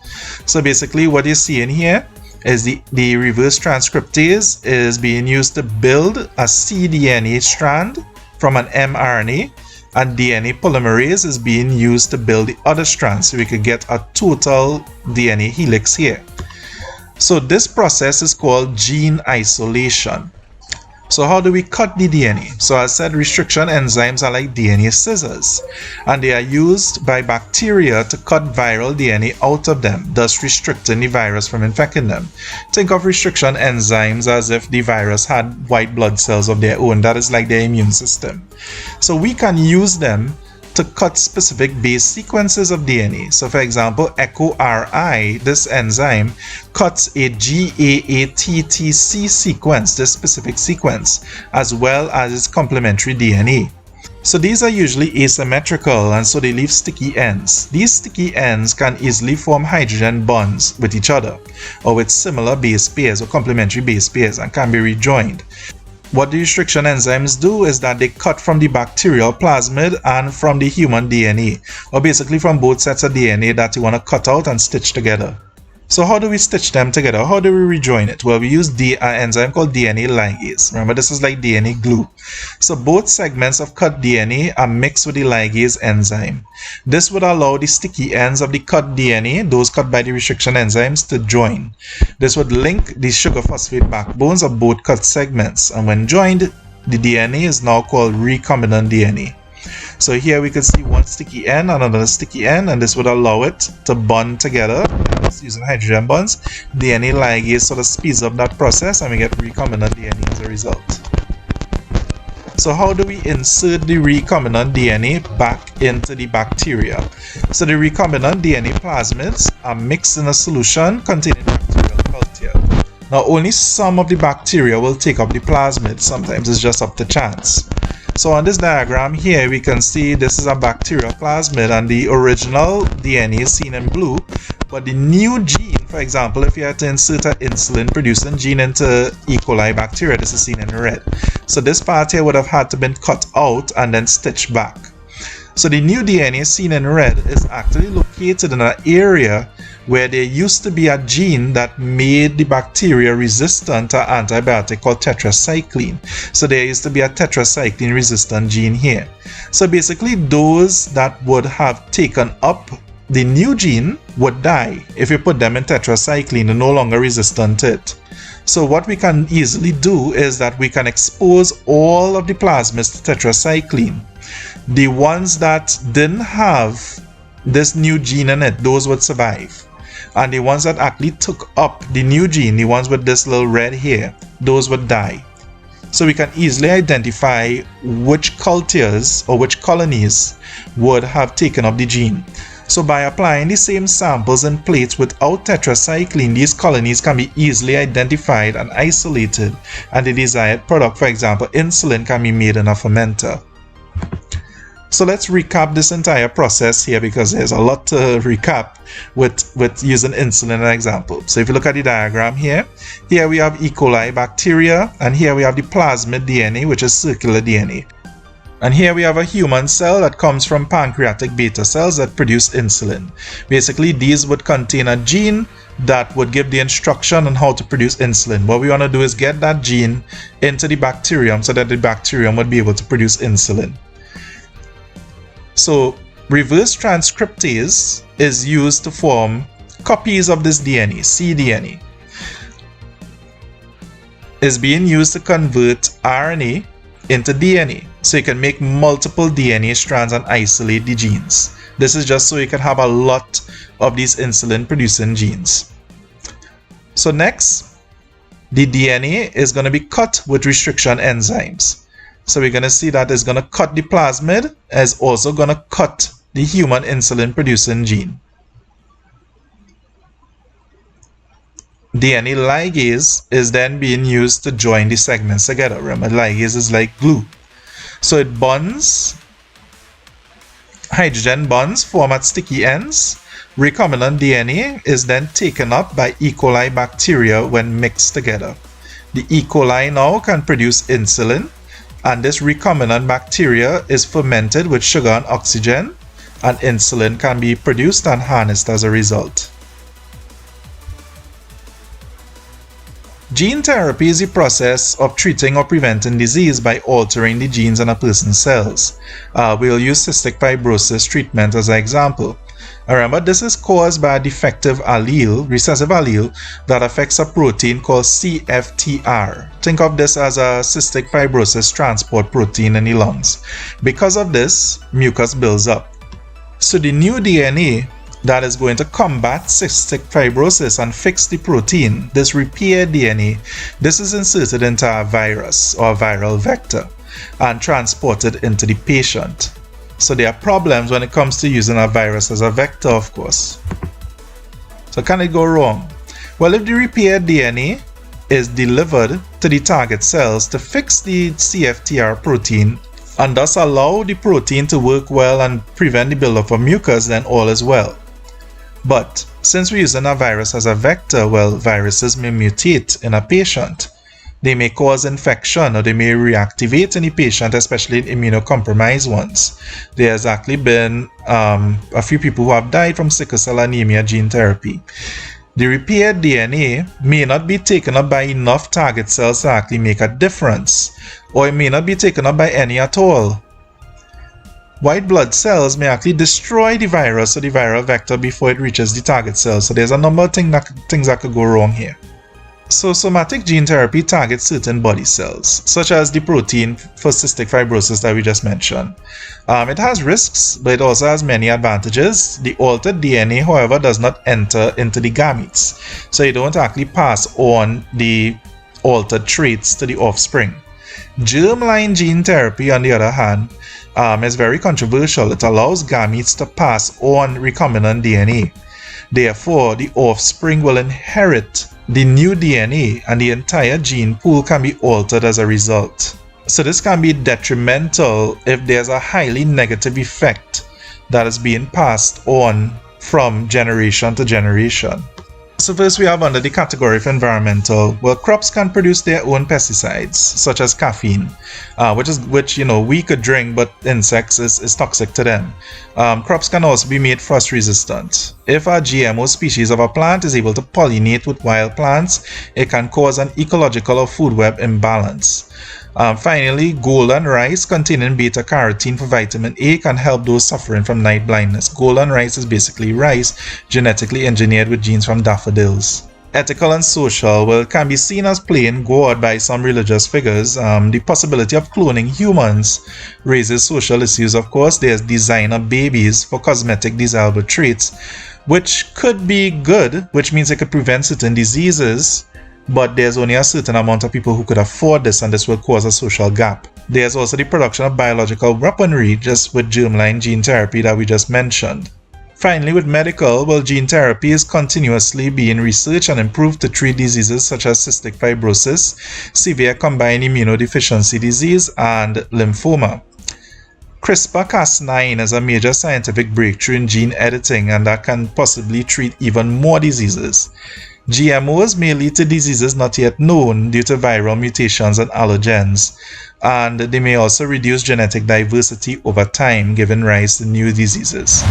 So basically what you're seeing here is the reverse transcriptase is being used to build a cDNA strand from an mRNA, and DNA polymerase is being used to build the other strands, so we could get a total DNA helix here. So this process is called gene isolation. So how do we cut the DNA? So as I said, restriction enzymes are like DNA scissors, and they are used by bacteria to cut viral DNA out of them, thus restricting the virus from infecting them. Think of restriction enzymes as if the virus had white blood cells of their own. That is like their immune system. So we can use them to cut specific base sequences of DNA. So for example, EchoRI, this enzyme, cuts a GAATTC sequence, this specific sequence, as well as its complementary DNA. So these are usually asymmetrical, and so they leave sticky ends. These sticky ends can easily form hydrogen bonds with each other, or with similar base pairs or complementary base pairs, and can be rejoined. What the restriction enzymes do is that they cut from the bacterial plasmid and from the human DNA, or basically from both sets of DNA that you want to cut out and stitch together. So how do we stitch them together? How do we rejoin it? Well, we use an enzyme called DNA ligase. Remember, this is like DNA glue. So both segments of cut DNA are mixed with the ligase enzyme. This would allow the sticky ends of the cut DNA, those cut by the restriction enzymes, to join. This would link the sugar phosphate backbones of both cut segments, and when joined, the DNA is now called recombinant DNA. So here we can see one sticky end and another sticky end, and this would allow it to bond together using hydrogen bonds. DNA ligase sort of speeds up that process, and we get recombinant DNA as a result. So how do we insert the recombinant DNA back into the bacteria? So the recombinant DNA plasmids are mixed in a solution containing bacterial culture. Now only some of the bacteria will take up the plasmid. Sometimes it's just up to chance. So on this diagram here, we can see this is a bacterial plasmid and the original DNA is seen in blue, but the new gene, for example, if you had to insert an insulin producing gene into E. coli bacteria, this is seen in red. So this part here would have had to been cut out and then stitched back. So the new DNA seen in red is actually located in an area where there used to be a gene that made the bacteria resistant to antibiotic called tetracycline. So there used to be a tetracycline resistant gene here. So basically those that would have taken up the new gene would die. If you put them in tetracycline, they're no longer resistant to it. So what we can easily do is that we can expose all of the plasmids to tetracycline. The ones that didn't have this new gene in it, those would survive. And the ones that actually took up the new gene, the ones with this little red here, those would die. So we can easily identify which cultures or which colonies would have taken up the gene. So by applying the same samples in plates without tetracycline, these colonies can be easily identified and isolated, and the desired product, for example, insulin, can be made in a fermenter. So let's recap this entire process here, because there's a lot to recap with using insulin as an example. So if you look at the diagram here we have E. coli bacteria, and here we have the plasmid DNA, which is circular DNA. And here we have a human cell that comes from pancreatic beta cells that produce insulin. Basically, these would contain a gene that would give the instruction on how to produce insulin. What we want to do is get that gene into the bacterium so that the bacterium would be able to produce insulin. So reverse transcriptase is used to form copies of this DNA, cDNA. Is being used to convert RNA into DNA. So you can make multiple DNA strands and isolate the genes. This is just so you can have a lot of these insulin producing genes. So next, the DNA is going to be cut with restriction enzymes. So we're going to see that it's going to cut the plasmid, is also going to cut the human insulin producing gene. DNA ligase is then being used to join the segments together. Remember, ligase is like glue. So it bonds, hydrogen bonds form at sticky ends. Recombinant DNA is then taken up by E. coli bacteria when mixed together. The E. coli now can produce insulin, and this recombinant bacteria is fermented with sugar and oxygen, and insulin can be produced and harnessed as a result. Gene therapy is the process of treating or preventing disease by altering the genes in a person's cells. We'll use cystic fibrosis treatment as an example. Remember, this is caused by a defective allele, recessive allele, that affects a protein called CFTR. Think of this as a cystic fibrosis transport protein in the lungs. Because of this, mucus builds up. So the new DNA that is going to combat cystic fibrosis and fix the protein, this repair DNA, this is inserted into a virus or a viral vector and transported into the patient. So there are problems when it comes to using a virus as a vector, of course. So can it go wrong? Well, if the repaired DNA is delivered to the target cells to fix the CFTR protein and thus allow the protein to work well and prevent the buildup of mucus, then all is well. But since we're using a virus as a vector, well, viruses may mutate in a patient. They may cause infection, or they may reactivate in the patient, especially in immunocompromised ones. There has actually been a few people who have died from sickle cell anemia gene therapy. The repaired DNA may not be taken up by enough target cells to actually make a difference, or it may not be taken up by any at all. White blood cells may actually destroy the virus or the viral vector before it reaches the target cells. So there's a number of things that could go wrong here. So somatic gene therapy targets certain body cells, such as the protein for cystic fibrosis that we just mentioned. It has risks, but it also has many advantages. The altered DNA, however, does not enter into the gametes. So you don't actually pass on the altered traits to the offspring. Germline gene therapy, on the other hand, is very controversial. It allows gametes to pass on recombinant DNA. Therefore, the offspring will inherit the new DNA and the entire gene pool can be altered as a result. So this can be detrimental if there's a highly negative effect that is being passed on from generation to generation. So first we have under the category of environmental, well, crops can produce their own pesticides such as caffeine, which we could drink, but insects is toxic to them. Crops can also be made frost resistant. If a GMO species of a plant is able to pollinate with wild plants, it can cause an ecological or food web imbalance. Finally, golden rice containing beta carotene for vitamin A can help those suffering from night blindness. Golden rice is basically rice genetically engineered with genes from daffodils. Ethical and social, well, can be seen as playing God by some religious figures. The possibility of cloning humans raises social issues, of course. There's designer babies for cosmetic desirable traits, which could be good, which means it could prevent certain diseases. But there's only a certain amount of people who could afford this, and this will cause a social gap. There's also the production of biological weaponry, just with germline gene therapy that we just mentioned. Finally, with medical, well, gene therapy is continuously being researched and improved to treat diseases such as cystic fibrosis, severe combined immunodeficiency disease, and lymphoma. CRISPR-Cas9 is a major scientific breakthrough in gene editing, and that can possibly treat even more diseases. GMOs may lead to diseases not yet known due to viral mutations and allergens, and they may also reduce genetic diversity over time, giving rise to new diseases.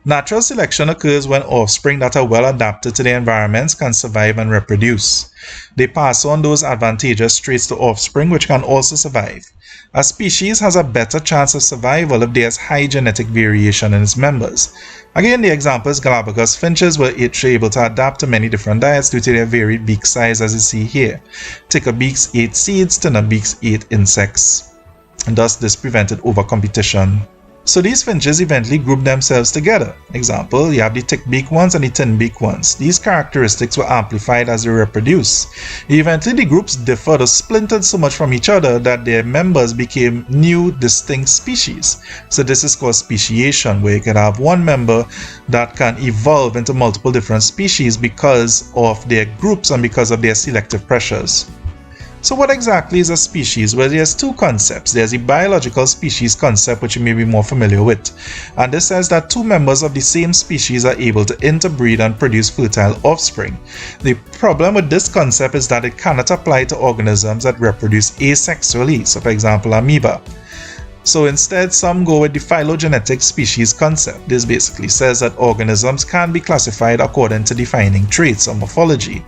Natural selection occurs when offspring that are well adapted to their environments can survive and reproduce. They pass on those advantageous traits to offspring which can also survive. A species has a better chance of survival if there is high genetic variation in its members. Again, the example is Galapagos finches were able to adapt to many different diets due to their varied beak size, as you see here. Ticker beaks ate seeds, tinner beaks ate insects, and thus this prevented overcompetition. So these finches eventually group themselves together. Example, you have the thick-beak ones and the thin-beak ones. These characteristics were amplified as they reproduce. Eventually the groups differed or splintered so much from each other that their members became new distinct species. So this is called speciation, where you can have one member that can evolve into multiple different species because of their groups and because of their selective pressures. So what exactly is a species? Well, there's two concepts. There's the biological species concept, which you may be more familiar with. And this says that two members of the same species are able to interbreed and produce fertile offspring. The problem with this concept is that it cannot apply to organisms that reproduce asexually. So for example, amoeba. So instead, some go with the phylogenetic species concept. This basically says that organisms can be classified according to defining traits or morphology.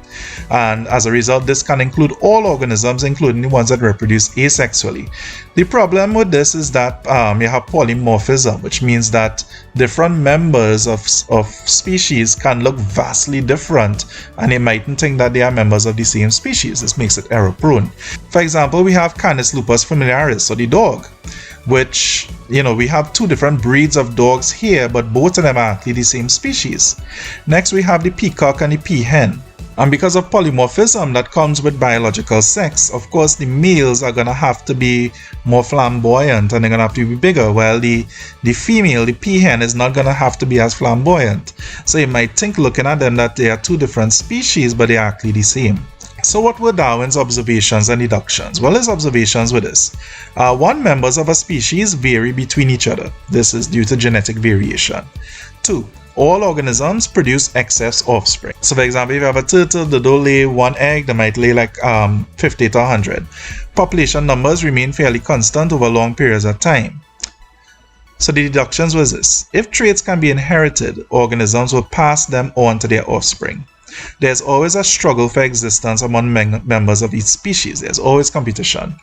And as a result, this can include all organisms, including the ones that reproduce asexually. The problem with this is that you have polymorphism, which means that different members of species can look vastly different, and you mightn't think that they are members of the same species. This makes it error prone. For example, we have Canis lupus familiaris, or the dog, which, we have two different breeds of dogs here, but both of them are actually the same species. Next, we have the peacock and the peahen. And because of polymorphism that comes with biological sex, of course, the males are going to have to be more flamboyant and they're going to have to be bigger, while the female, the peahen, is not going to have to be as flamboyant. So you might think, looking at them, that they are two different species, but they are actually the same. So what were Darwin's observations and deductions? Well, his observations were this. One, members of a species vary between each other. This is due to genetic variation. 2, all organisms produce excess offspring. So for example, if you have a turtle, they don't lay one egg, they might lay like 50 to 100. Population numbers remain fairly constant over long periods of time. So the deductions was this. If traits can be inherited, organisms will pass them on to their offspring. There's always a struggle for existence among members of each species. There's always competition.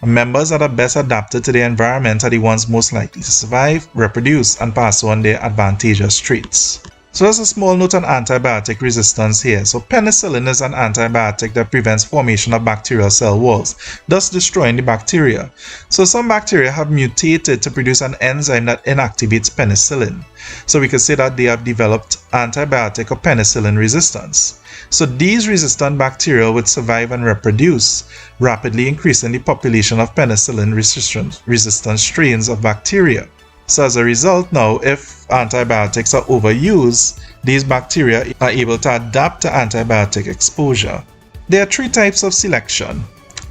Members that are best adapted to their environment are the ones most likely to survive, reproduce, and pass on their advantageous traits. So there's a small note on antibiotic resistance here. So penicillin is an antibiotic that prevents formation of bacterial cell walls, thus destroying the bacteria. So some bacteria have mutated to produce an enzyme that inactivates penicillin. So we could say that they have developed antibiotic or penicillin resistance. So these resistant bacteria would survive and reproduce, rapidly increasing the population of penicillin resistant strains of bacteria. So as a result now, if antibiotics are overused, these bacteria are able to adapt to antibiotic exposure. There are three types of selection: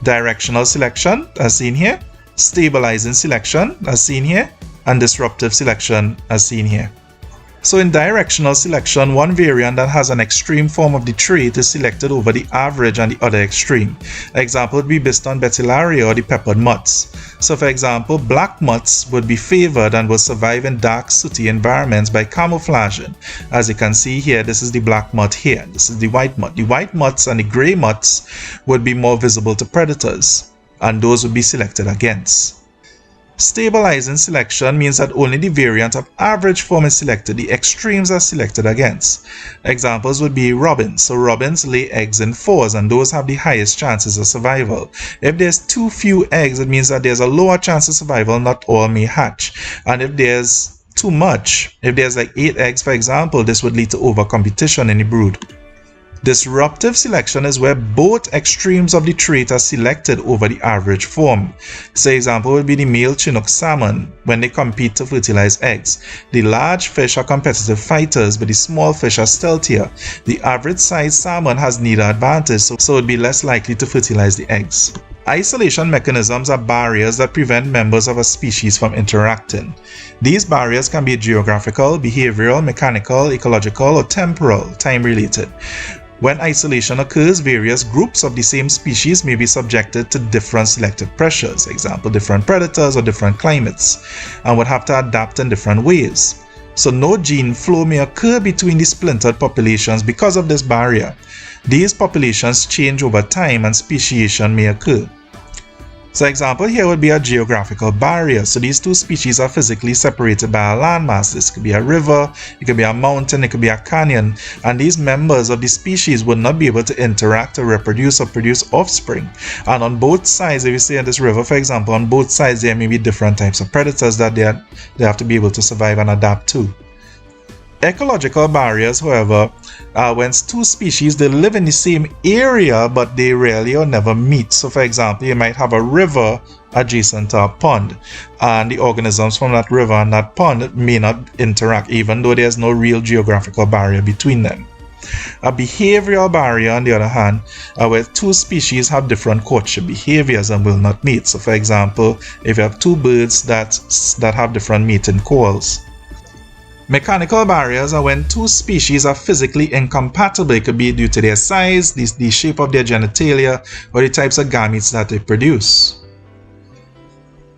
directional selection, as seen here, stabilizing selection, as seen here, and disruptive selection, as seen here. So in directional selection, one variant that has an extreme form of the trait is selected over the average and the other extreme. Example would be Biston betullaria or the peppered mutts. So for example, black mutts would be favored and will survive in dark, sooty environments by camouflaging. As you can see here, this is the black mutt here. This is the white mutt. The white mutts and the gray mutts would be more visible to predators, and those would be selected against. Stabilizing selection means that only the variant of average form is selected, the extremes are selected against. Examples would be robins. So robins lay eggs in fours, and those have the highest chances of survival. If there's too few eggs, it means that there's a lower chance of survival, not all may hatch. And if there's too much, if there's like 8 eggs for example, this would lead to overcompetition in the brood. Disruptive selection is where both extremes of the trait are selected over the average form. So example would be the male Chinook salmon when they compete to fertilize eggs. The large fish are competitive fighters, but the small fish are stealthier. The average size salmon has neither advantage, so it would be less likely to fertilize the eggs. Isolation mechanisms are barriers that prevent members of a species from interacting. These barriers can be geographical, behavioral, mechanical, ecological, or temporal, time-related. When isolation occurs, various groups of the same species may be subjected to different selective pressures, example different predators or different climates, and would have to adapt in different ways. So no gene flow may occur between the splintered populations because of this barrier. These populations change over time and speciation may occur. So example here would be a geographical barrier. So these two species are physically separated by a landmass. This could be a river, it could be a mountain, it could be a canyon, and these members of the species would not be able to interact or reproduce or produce offspring. And on both sides, if you see in this river for example, on both sides there may be different types of predators that they have to be able to survive and adapt to. Ecological barriers, however, are when two species they live in the same area but they rarely or never meet. So for example, you might have a river adjacent to a pond, and the organisms from that river and that pond may not interact even though there's no real geographical barrier between them. A behavioral barrier, on the other hand, are where two species have different courtship behaviors and will not mate. So for example, if you have two birds that have different mating calls. Mechanical barriers are when two species are physically incompatible. It could be due to their size, the shape of their genitalia, or the types of gametes that they produce.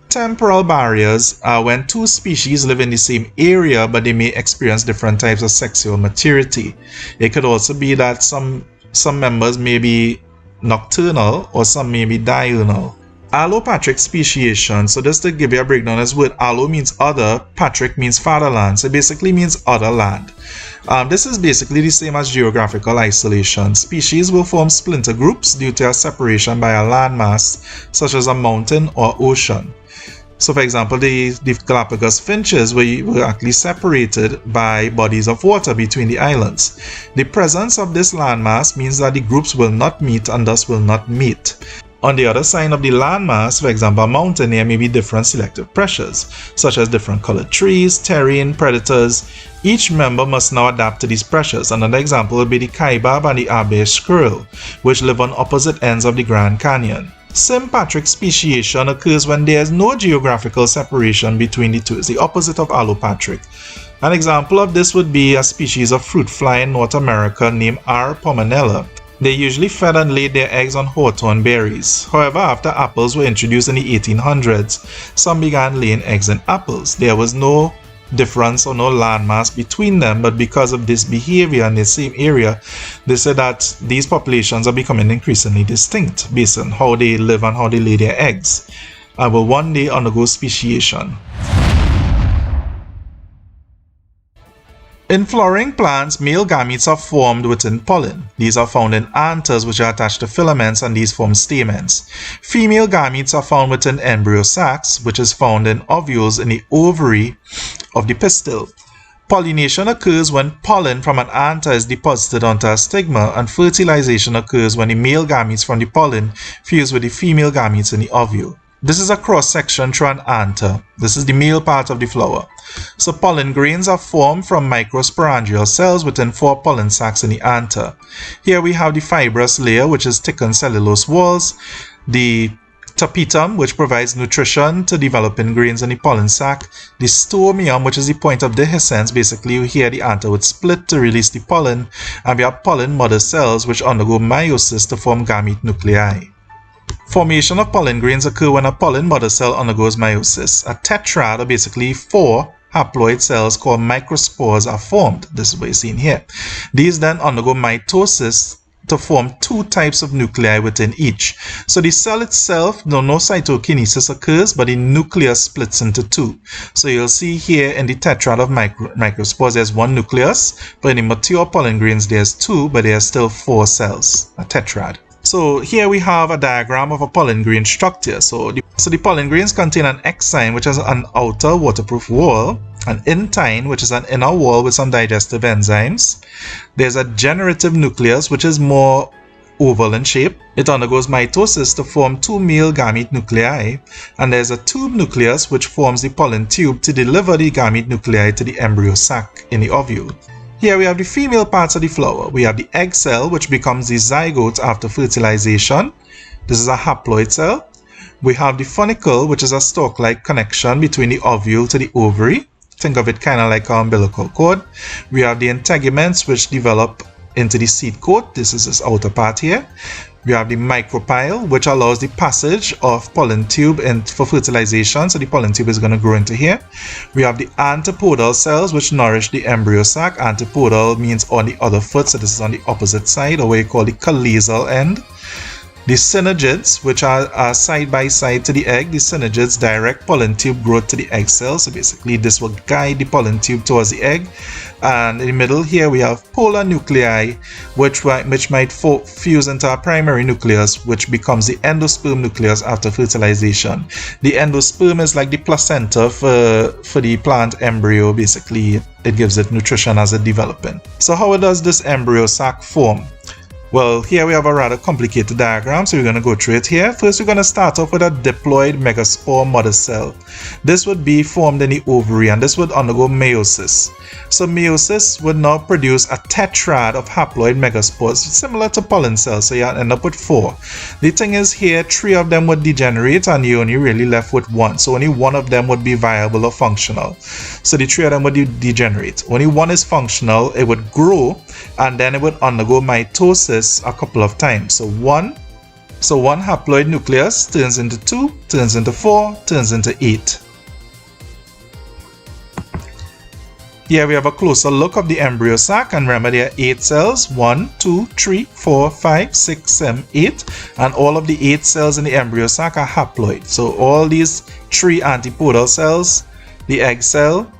Temporal barriers are when two species live in the same area but they may experience different types of sexual maturity. It could also be that some members may be nocturnal or some may be diurnal. Allopatric speciation. So just to give you a breakdown, this word allo means other, patric means fatherland. So it basically means other land. This is basically the same as geographical isolation. Species will form splinter groups due to a separation by a landmass, such as a mountain or ocean. So for example, the Galapagos finches were actually separated by bodies of water between the islands. The presence of this landmass means that the groups will not meet and thus will not mate. On the other side of the landmass, for example, a mountain, there may be different selective pressures, such as different colored trees, terrain, predators. Each member must now adapt to these pressures. Another example would be the kaibab and the abesh squirrel, which live on opposite ends of the Grand Canyon. Sympatric speciation occurs when there is no geographical separation between the two. It's the opposite of allopatric. An example of this would be a species of fruit fly in North America named R. pomonella. They usually fed and laid their eggs on hawthorn berries. However, after apples were introduced in the 1800s, some began laying eggs in apples. There was no difference or no landmass between them, but because of this behavior in the same area, they said that these populations are becoming increasingly distinct based on how they live and how they lay their eggs, and will one day undergo speciation. In flowering plants, male gametes are formed within pollen. These are found in anthers, which are attached to filaments, and these form stamens. Female gametes are found within embryo sacs, which is found in ovules in the ovary of the pistil. Pollination occurs when pollen from an anther is deposited onto a stigma, and fertilization occurs when the male gametes from the pollen fuse with the female gametes in the ovule. This is a cross-section through an anther. This is the male part of the flower. So pollen grains are formed from microsporangial cells within 4 pollen sacs in the anther. Here we have the fibrous layer, which is thickened cellulose walls, the tapetum, which provides nutrition to developing grains in the pollen sac, the stomium, which is the point of dehiscence. Basically, here the anther would split to release the pollen, and we have pollen mother cells, which undergo meiosis to form gamete nuclei. Formation of pollen grains occur when a pollen mother cell undergoes meiosis. A tetrad, or basically 4 haploid cells called microspores, are formed. This is what you're seeing here. These then undergo mitosis to form 2 types of nuclei within each. So the cell itself, no cytokinesis occurs, but the nucleus splits into 2. So you'll see here in the tetrad of microspores, there's 1 nucleus, but in the mature pollen grains, there's 2, but there are still 4 cells, a tetrad. So here we have a diagram of a pollen grain structure. So the pollen grains contain an exine, which is an outer waterproof wall, an intine, which is an inner wall with some digestive enzymes. There's a generative nucleus, which is more oval in shape. It undergoes mitosis to form 2 male gamete nuclei, and there's a tube nucleus, which forms the pollen tube to deliver the gamete nuclei to the embryo sac in the ovule. Here we have the female parts of the flower. We have the egg cell, which becomes the zygote after fertilization. This is a haploid cell. We have the funicle, which is a stalk-like connection between the ovule to the ovary. Think of it kind of like an umbilical cord. We have the integuments, which develop into the seed coat. This is this outer part here. We have the micropyle, which allows the passage of pollen tube for fertilization. So the pollen tube is going to grow into here. We have the antipodal cells, which nourish the embryo sac. Antipodal means on the other foot, so this is on the opposite side, or what you call the calyzal end. The synergids, which are side by side to the egg. The synergids direct pollen tube growth to the egg cell. So basically this will guide the pollen tube towards the egg. And in the middle here we have polar nuclei, which might fuse into a primary nucleus, which becomes the endosperm nucleus after fertilization. The endosperm is like the placenta for the plant embryo. Basically it gives it nutrition as it's developing. So how does this embryo sac form? Well, here we have a rather complicated diagram, so we're going to go through it here. First, we're going to start off with a diploid megaspore mother cell. This would be formed in the ovary, and this would undergo meiosis. So meiosis would now produce a tetrad of haploid megaspores, similar to pollen cells, so you end up with 4. The thing is here, 3 of them would degenerate, and you're only really left with 1. So only 1 of them would be viable or functional. So the 3 of them would degenerate. Only 1 is functional, it would grow, and then it would undergo mitosis a couple of times. So one haploid nucleus turns into 2, turns into 4, turns into 8. Here we have a closer look of the embryo sac, and remember there are 8 cells, 1, 2, 3, 4, 5, 6, 7, 8, and all of the 8 cells in the embryo sac are haploid. So all these 3 antipodal cells, the egg cell,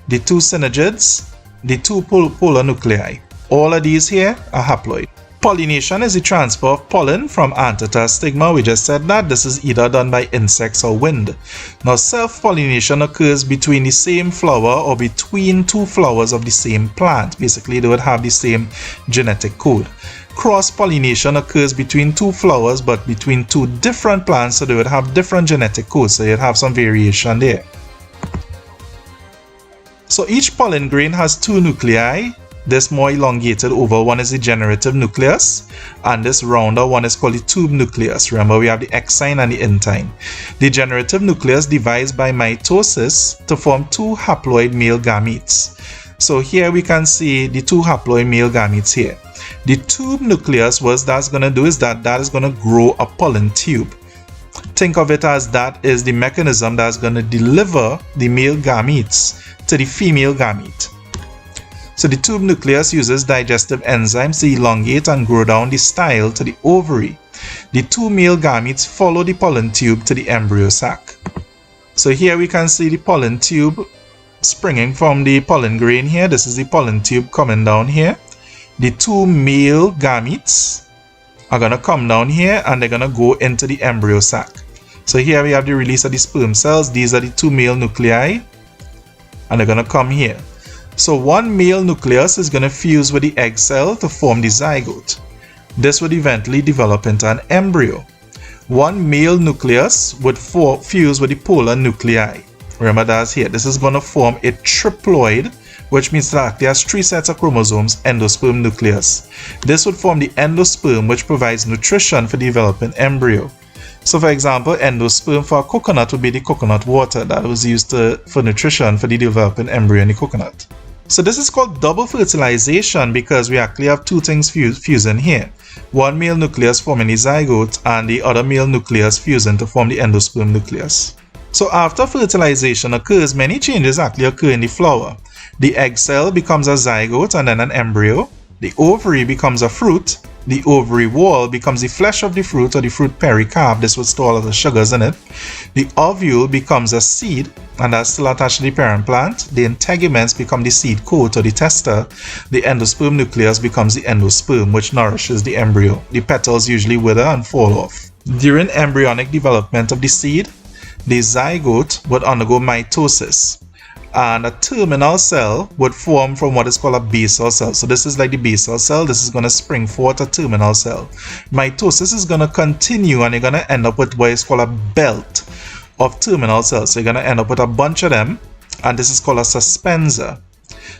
the 2 synergids, the 2 polar nuclei, all of these here are haploid. Pollination is the transfer of pollen from anther to a stigma. We just said that. This is either done by insects or wind. Now, self-pollination occurs between the same flower or between 2 flowers of the same plant. Basically, they would have the same genetic code. Cross-pollination occurs between 2 flowers but between 2 different plants, so they would have different genetic codes, so you'd have some variation there. So each pollen grain has 2 nuclei. This more elongated oval one is the generative nucleus, and this rounder one is called the tube nucleus. Remember, we have the exine and the intine. The generative nucleus divides by mitosis to form 2 haploid male gametes. So here we can see the 2 haploid male gametes here. The tube nucleus, what that's going to do is that is going to grow a pollen tube. Think of it as that is the mechanism that's going to deliver the male gametes to the female gamete. So the tube nucleus uses digestive enzymes to elongate and grow down the style to the ovary. The 2 male gametes follow the pollen tube to the embryo sac. So here we can see the pollen tube springing from the pollen grain here. This is the pollen tube coming down here. The 2 male gametes are going to come down here and they're going to go into the embryo sac. So here we have the release of the sperm cells. These are the 2 male nuclei, and they're going to come here. So 1 male nucleus is going to fuse with the egg cell to form the zygote. This would eventually develop into an embryo. One male nucleus would fuse with the polar nuclei. Remember that's here. This is going to form a triploid, which means that it has 3 sets of chromosomes, endosperm nucleus. This would form the endosperm, which provides nutrition for the developing embryo. So for example, endosperm for a coconut would be the coconut water that was used for nutrition for the developing embryo in the coconut. So this is called double fertilization because we actually have 2 things fusing here. One male nucleus forming the zygote and the other male nucleus fusing to form the endosperm nucleus. So after fertilization occurs, many changes actually occur in the flower. The egg cell becomes a zygote and then an embryo. The ovary becomes a fruit. The ovary wall becomes the flesh of the fruit or the fruit pericarp. This would store all of the sugars in it. The ovule becomes a seed and that's still attached to the parent plant. The integuments become the seed coat or the tester. The endosperm nucleus becomes the endosperm, which nourishes the embryo. The petals usually wither and fall off. During embryonic development of the seed, the zygote would undergo mitosis. And a terminal cell would form from what is called a basal cell. So this is like the basal cell. This is going to spring forth a terminal cell. Mitosis is going to continue and you're going to end up with what is called a belt of terminal cells. So you're going to end up with a bunch of them and this is called a suspensor.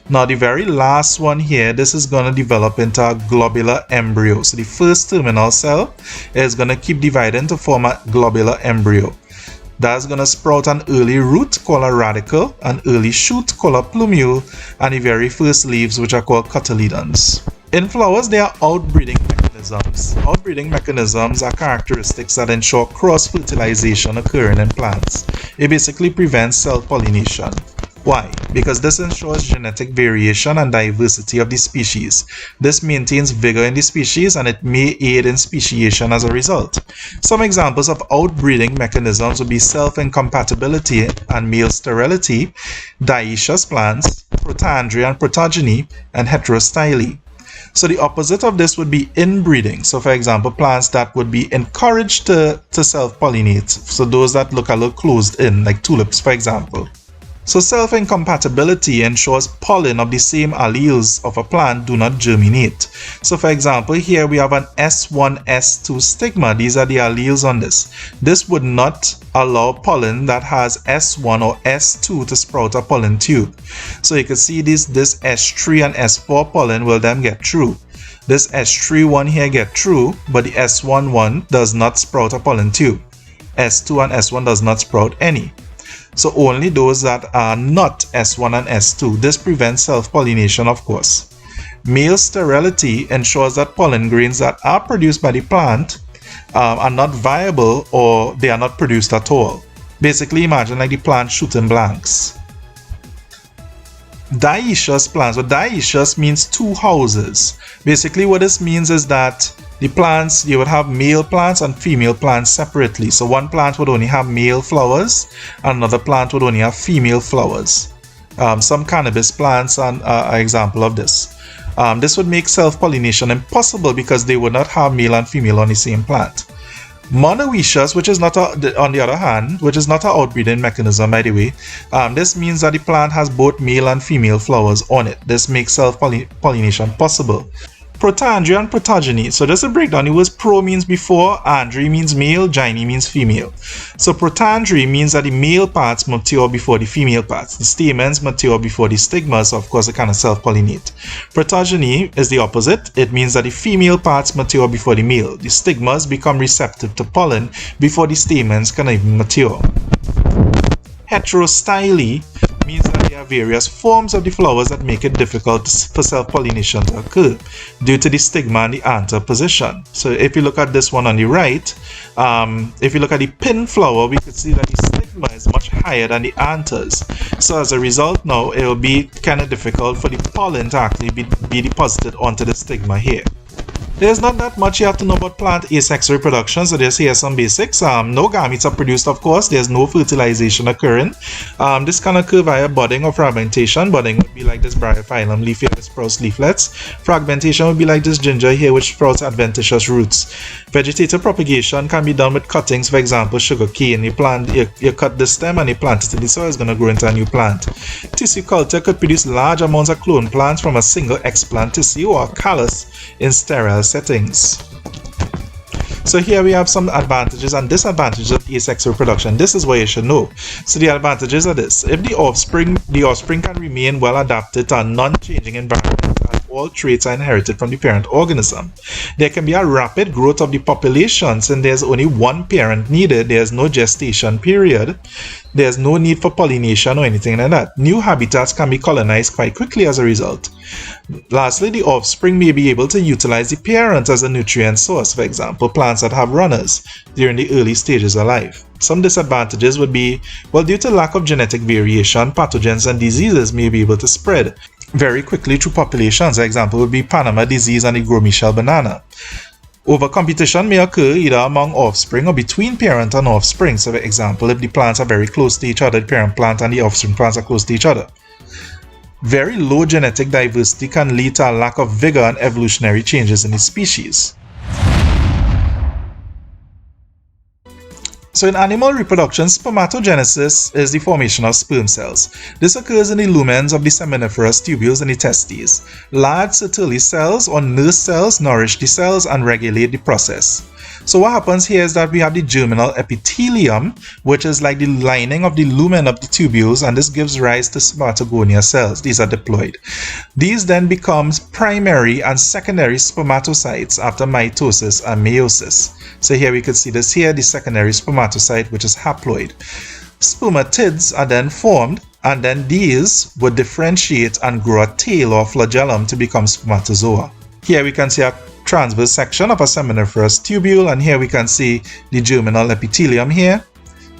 Now the very last one here, this is going to develop into a globular embryo. So the first terminal cell is going to keep dividing to form a globular embryo. That's going to sprout an early root called a radicle, an early shoot called a plumule, and the very first leaves which are called cotyledons. In flowers, there are outbreeding mechanisms. Outbreeding mechanisms are characteristics that ensure cross-fertilization occurring in plants. It basically prevents self-pollination. Why? Because this ensures genetic variation and diversity of the species. This maintains vigor in the species and it may aid in speciation as a result. Some examples of outbreeding mechanisms would be self-incompatibility and male sterility, dioecious plants, protandry and protogeny, and heterostyle. So the opposite of this would be inbreeding. So for example, plants that would be encouraged to self-pollinate. So those that look a little closed in, like tulips for example. So self-incompatibility ensures pollen of the same alleles of a plant do not germinate. So for example, here we have an S1, S2 stigma. These are the alleles on this. This would not allow pollen that has S1 or S2 to sprout a pollen tube. So you can see this S3 and S4 pollen will then get through. This S3 one here get through, but the S1 one does not sprout a pollen tube. S2 and S1 does not sprout any. So only those that are not S1 and S2. This prevents self-pollination, of course. Male sterility ensures that pollen grains that are produced by the plant are not viable or they are not produced at all. Basically, imagine like the plant shooting blanks. Dioecious plants. So dioecious means 2 houses. Basically, what this means is that the plants, you would have male plants and female plants separately. So one plant would only have male flowers and another plant would only have female flowers. Some cannabis plants are an example of this. This would make self-pollination impossible because they would not have male and female on the same plant. Monoecious, which is not on the other hand, which is not an outbreeding mechanism by the way, this means that the plant has both male and female flowers on it. This makes self-pollination possible. Protandry and protogeny. So just to break down, the words pro means before, andry means male, gyne means female. So protandry means that the male parts mature before the female parts. The stamens mature before the stigmas, so of course it kind of self-pollinate. Protogeny is the opposite. It means that the female parts mature before the male. The stigmas become receptive to pollen before the stamens can even mature. Heterostyle means that there are various forms of the flowers that make it difficult for self-pollination to occur due to the stigma and the anther position. So if you look at this one on the right, if you look at the pin flower, we could see that the stigma is much higher than the anthers. So as a result now, it will be kind of difficult for the pollen to actually be deposited onto the stigma here. There's not that much you have to know about plant asexual reproduction, so just here some basics. No gametes are produced, of course. There's no fertilization occurring. This can occur via budding or fragmentation. Budding would be like this bryophyllum leaf here, which sprouts leaflets. Fragmentation would be like this ginger here, which sprouts adventitious roots. Vegetative propagation can be done with cuttings, for example, sugar cane. You cut the stem and you plant it in the soil, it's going to grow into a new plant. Tissue culture could produce large amounts of clone plants from a single explant tissue or a callus in sterile settings. So here we have some advantages and disadvantages of asexual reproduction. This is what you should know. So the advantages are this: if the offspring can remain well adapted to a non-changing environment and all traits are inherited from the parent organism, there can be a rapid growth of the population since there's only one parent needed. There's no gestation period. There's no need for pollination or anything like that. New habitats can be colonized quite quickly as a result. Lastly, the offspring may be able to utilize the parent as a nutrient source, for example, plants that have runners during the early stages of life. Some disadvantages would be, well, due to lack of genetic variation, pathogens and diseases may be able to spread very quickly through populations. An example would be Panama disease and the Gros Michel banana. Overcompetition may occur either among offspring or between parent and offspring. So, for example, if the plants are very close to each other, the parent plant and the offspring plants are close to each other. Very low genetic diversity can lead to a lack of vigor and evolutionary changes in the species. So in animal reproduction, spermatogenesis is the formation of sperm cells. This occurs in the lumens of the seminiferous tubules in the testes. Large Sertoli cells or nurse cells nourish the cells and regulate the process. So what happens here is that we have the germinal epithelium, which is like the lining of the lumen of the tubules, and this gives rise to spermatogonia cells. These are diploid. These then becomes primary and secondary spermatocytes after mitosis and meiosis. So here we could see this here, the secondary spermatocyte, which is haploid. Spermatids are then formed, and then these would differentiate and grow a tail or flagellum to become spermatozoa. Here we can see a transverse section of a seminiferous tubule, and here we can see the germinal epithelium here.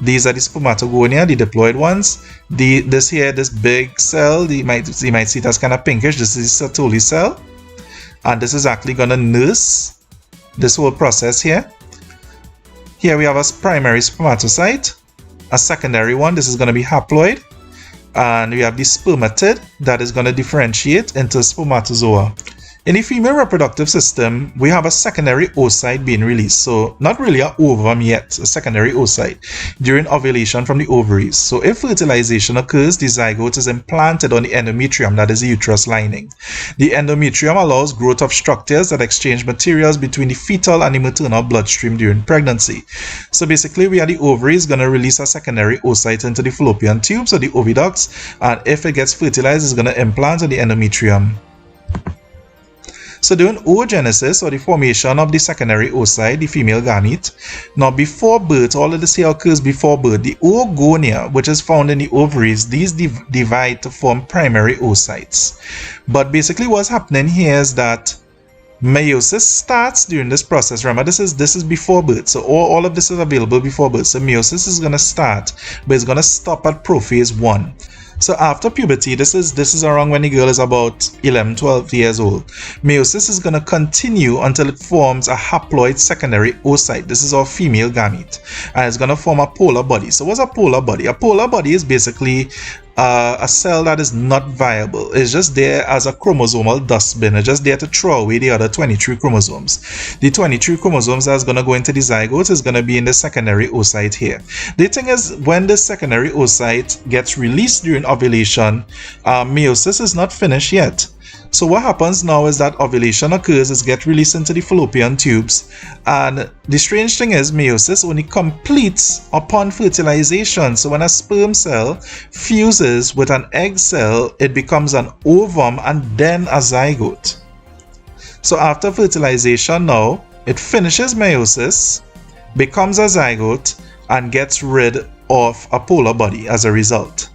These are the spermatogonia, the diploid ones. This big cell, you might see it as kind of pinkish. This is the Sertoli cell, and this is actually going to nurse this whole process here. Here we have a primary spermatocyte, a secondary one. This is going to be haploid, and we have the spermatid that is going to differentiate into spermatozoa. In the female reproductive system, we have a secondary oocyte being released. So not really an ovum yet, a secondary oocyte during ovulation from the ovaries. So if fertilization occurs, the zygote is implanted on the endometrium, that is the uterus lining. The endometrium allows growth of structures that exchange materials between the fetal and the maternal bloodstream during pregnancy. So basically, we are the ovaries going to release a secondary oocyte into the fallopian tubes or the oviducts, and if it gets fertilized, it's going to implant on the endometrium. So during oogenesis, or the formation of the secondary oocyte, the female gamete, now before birth, all of this here occurs before birth. The oogonia, which is found in the ovaries, these divide to form primary oocytes. But basically what's happening here is that meiosis starts during this process. Remember, this is before birth, so all of this is available before birth. So meiosis is going to start, but it's going to stop at prophase 1. So after puberty, this is around when the girl is about 11-12 years old. Meiosis is going to continue until it forms a haploid secondary oocyte. This is our female gamete, and it's going to form a polar body. So what's a polar body? A polar body is basically a cell that is not viable. It's just there as a chromosomal dustbin. It's just there to throw away the other 23 chromosomes. The 23 chromosomes that's going to go into the zygote is going to be in the secondary oocyte here. The thing is, when the secondary oocyte gets released during ovulation, meiosis is not finished yet. So what happens now is that ovulation occurs, it gets released into the fallopian tubes, and the strange thing is meiosis only completes upon fertilization. So when a sperm cell fuses with an egg cell, it becomes an ovum and then a zygote. So after fertilization now, it finishes meiosis, becomes a zygote, and gets rid of a polar body as a result.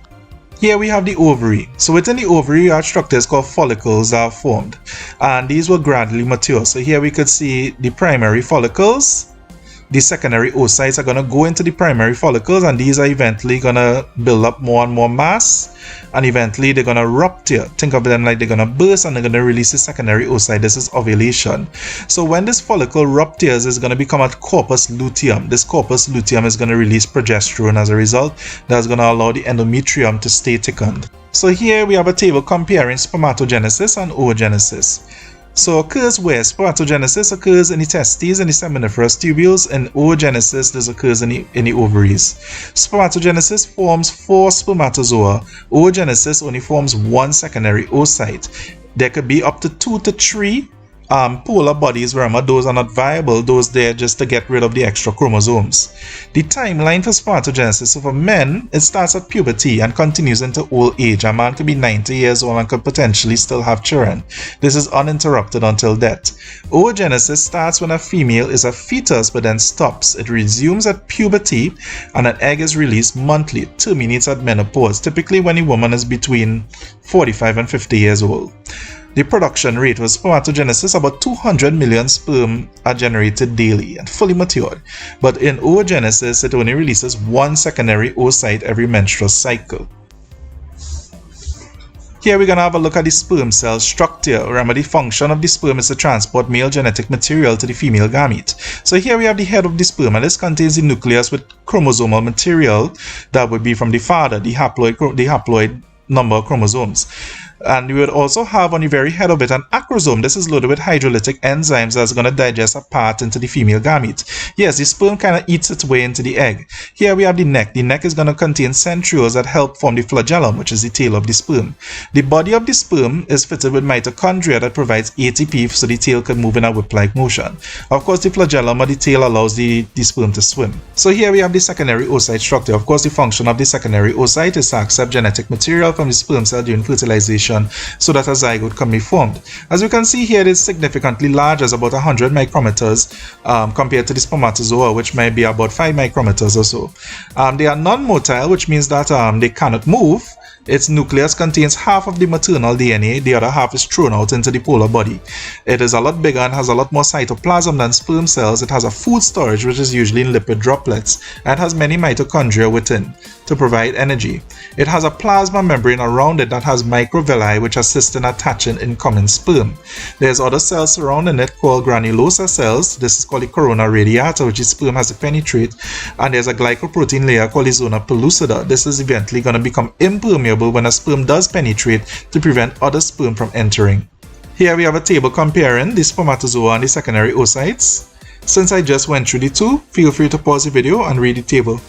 Here we have the ovary. So within the ovary, we have structures called follicles that are formed, and these will gradually mature. So here we could see the primary follicles. The secondary oocytes are going to go into the primary follicles, and these are eventually going to build up more and more mass, and eventually they're going to rupture. Think of them like they're going to burst, and they're going to release the secondary oocyte. This is ovulation. So when this follicle ruptures, it's going to become a corpus luteum. This corpus luteum is going to release progesterone as a result. That's going to allow the endometrium to stay thickened. So here we have a table comparing spermatogenesis and oogenesis. So occurs where? Spermatogenesis occurs in the testes and the seminiferous tubules, and oogenesis this occurs in the ovaries. Spermatogenesis forms 4 spermatozoa. Oogenesis only forms 1 secondary oocyte. There could be up to 2 to 3 polar bodies, remember, those are not viable. Those there just to get rid of the extra chromosomes. The timeline for spermatogenesis, so for men, it starts at puberty and continues into old age. A man could be 90 years old and could potentially still have children. This is uninterrupted until death. Oogenesis starts when a female is a fetus but then stops. It resumes at puberty and an egg is released monthly. It terminates at menopause, typically when a woman is between 45 and 50 years old. The production rate was spermatogenesis, about 200 million sperm are generated daily and fully matured. But in oogenesis, it only releases one secondary oocyte every menstrual cycle. Here we're going to have a look at the sperm cell structure. Remember, the function of the sperm is to transport male genetic material to the female gamete. So here we have the head of the sperm, and this contains the nucleus with chromosomal material that would be from the father, the haploid number of chromosomes. And we would also have on the very head of it an acrosome. This is loaded with hydrolytic enzymes that's going to digest a part into the female gamete. Yes, the sperm kind of eats its way into the egg. Here we have the neck. The neck is going to contain centrioles that help form the flagellum, which is the tail of the sperm. The body of the sperm is fitted with mitochondria that provides ATP so the tail can move in a whip-like motion. Of course, the flagellum or the tail allows the sperm to swim. So here we have the secondary oocyte structure. Of course, the function of the secondary oocyte is to accept genetic material from the sperm cell during fertilization so that a zygote can be formed. As you can see here, it is significantly larger, as about 100 micrometers compared to the spermatozoa, which might be about 5 micrometers or so. They are non-motile, which means that they cannot move. Its nucleus contains half of the maternal DNA, the other half is thrown out into the polar body. It is a lot bigger and has a lot more cytoplasm than sperm cells. It has a food storage, which is usually in lipid droplets, and has many mitochondria within to provide energy. It has a plasma membrane around it that has microvilli, which assist in attaching incoming sperm. There's other cells surrounding it called granulosa cells. This is called the corona radiata, which the sperm has to penetrate. And there's a glycoprotein layer called the zona pellucida. This is eventually going to become impermeable when a sperm does penetrate to prevent other sperm from entering. Here we have a table comparing the spermatozoa and the secondary oocytes. Since I just went through the two, feel free to pause the video and read the table.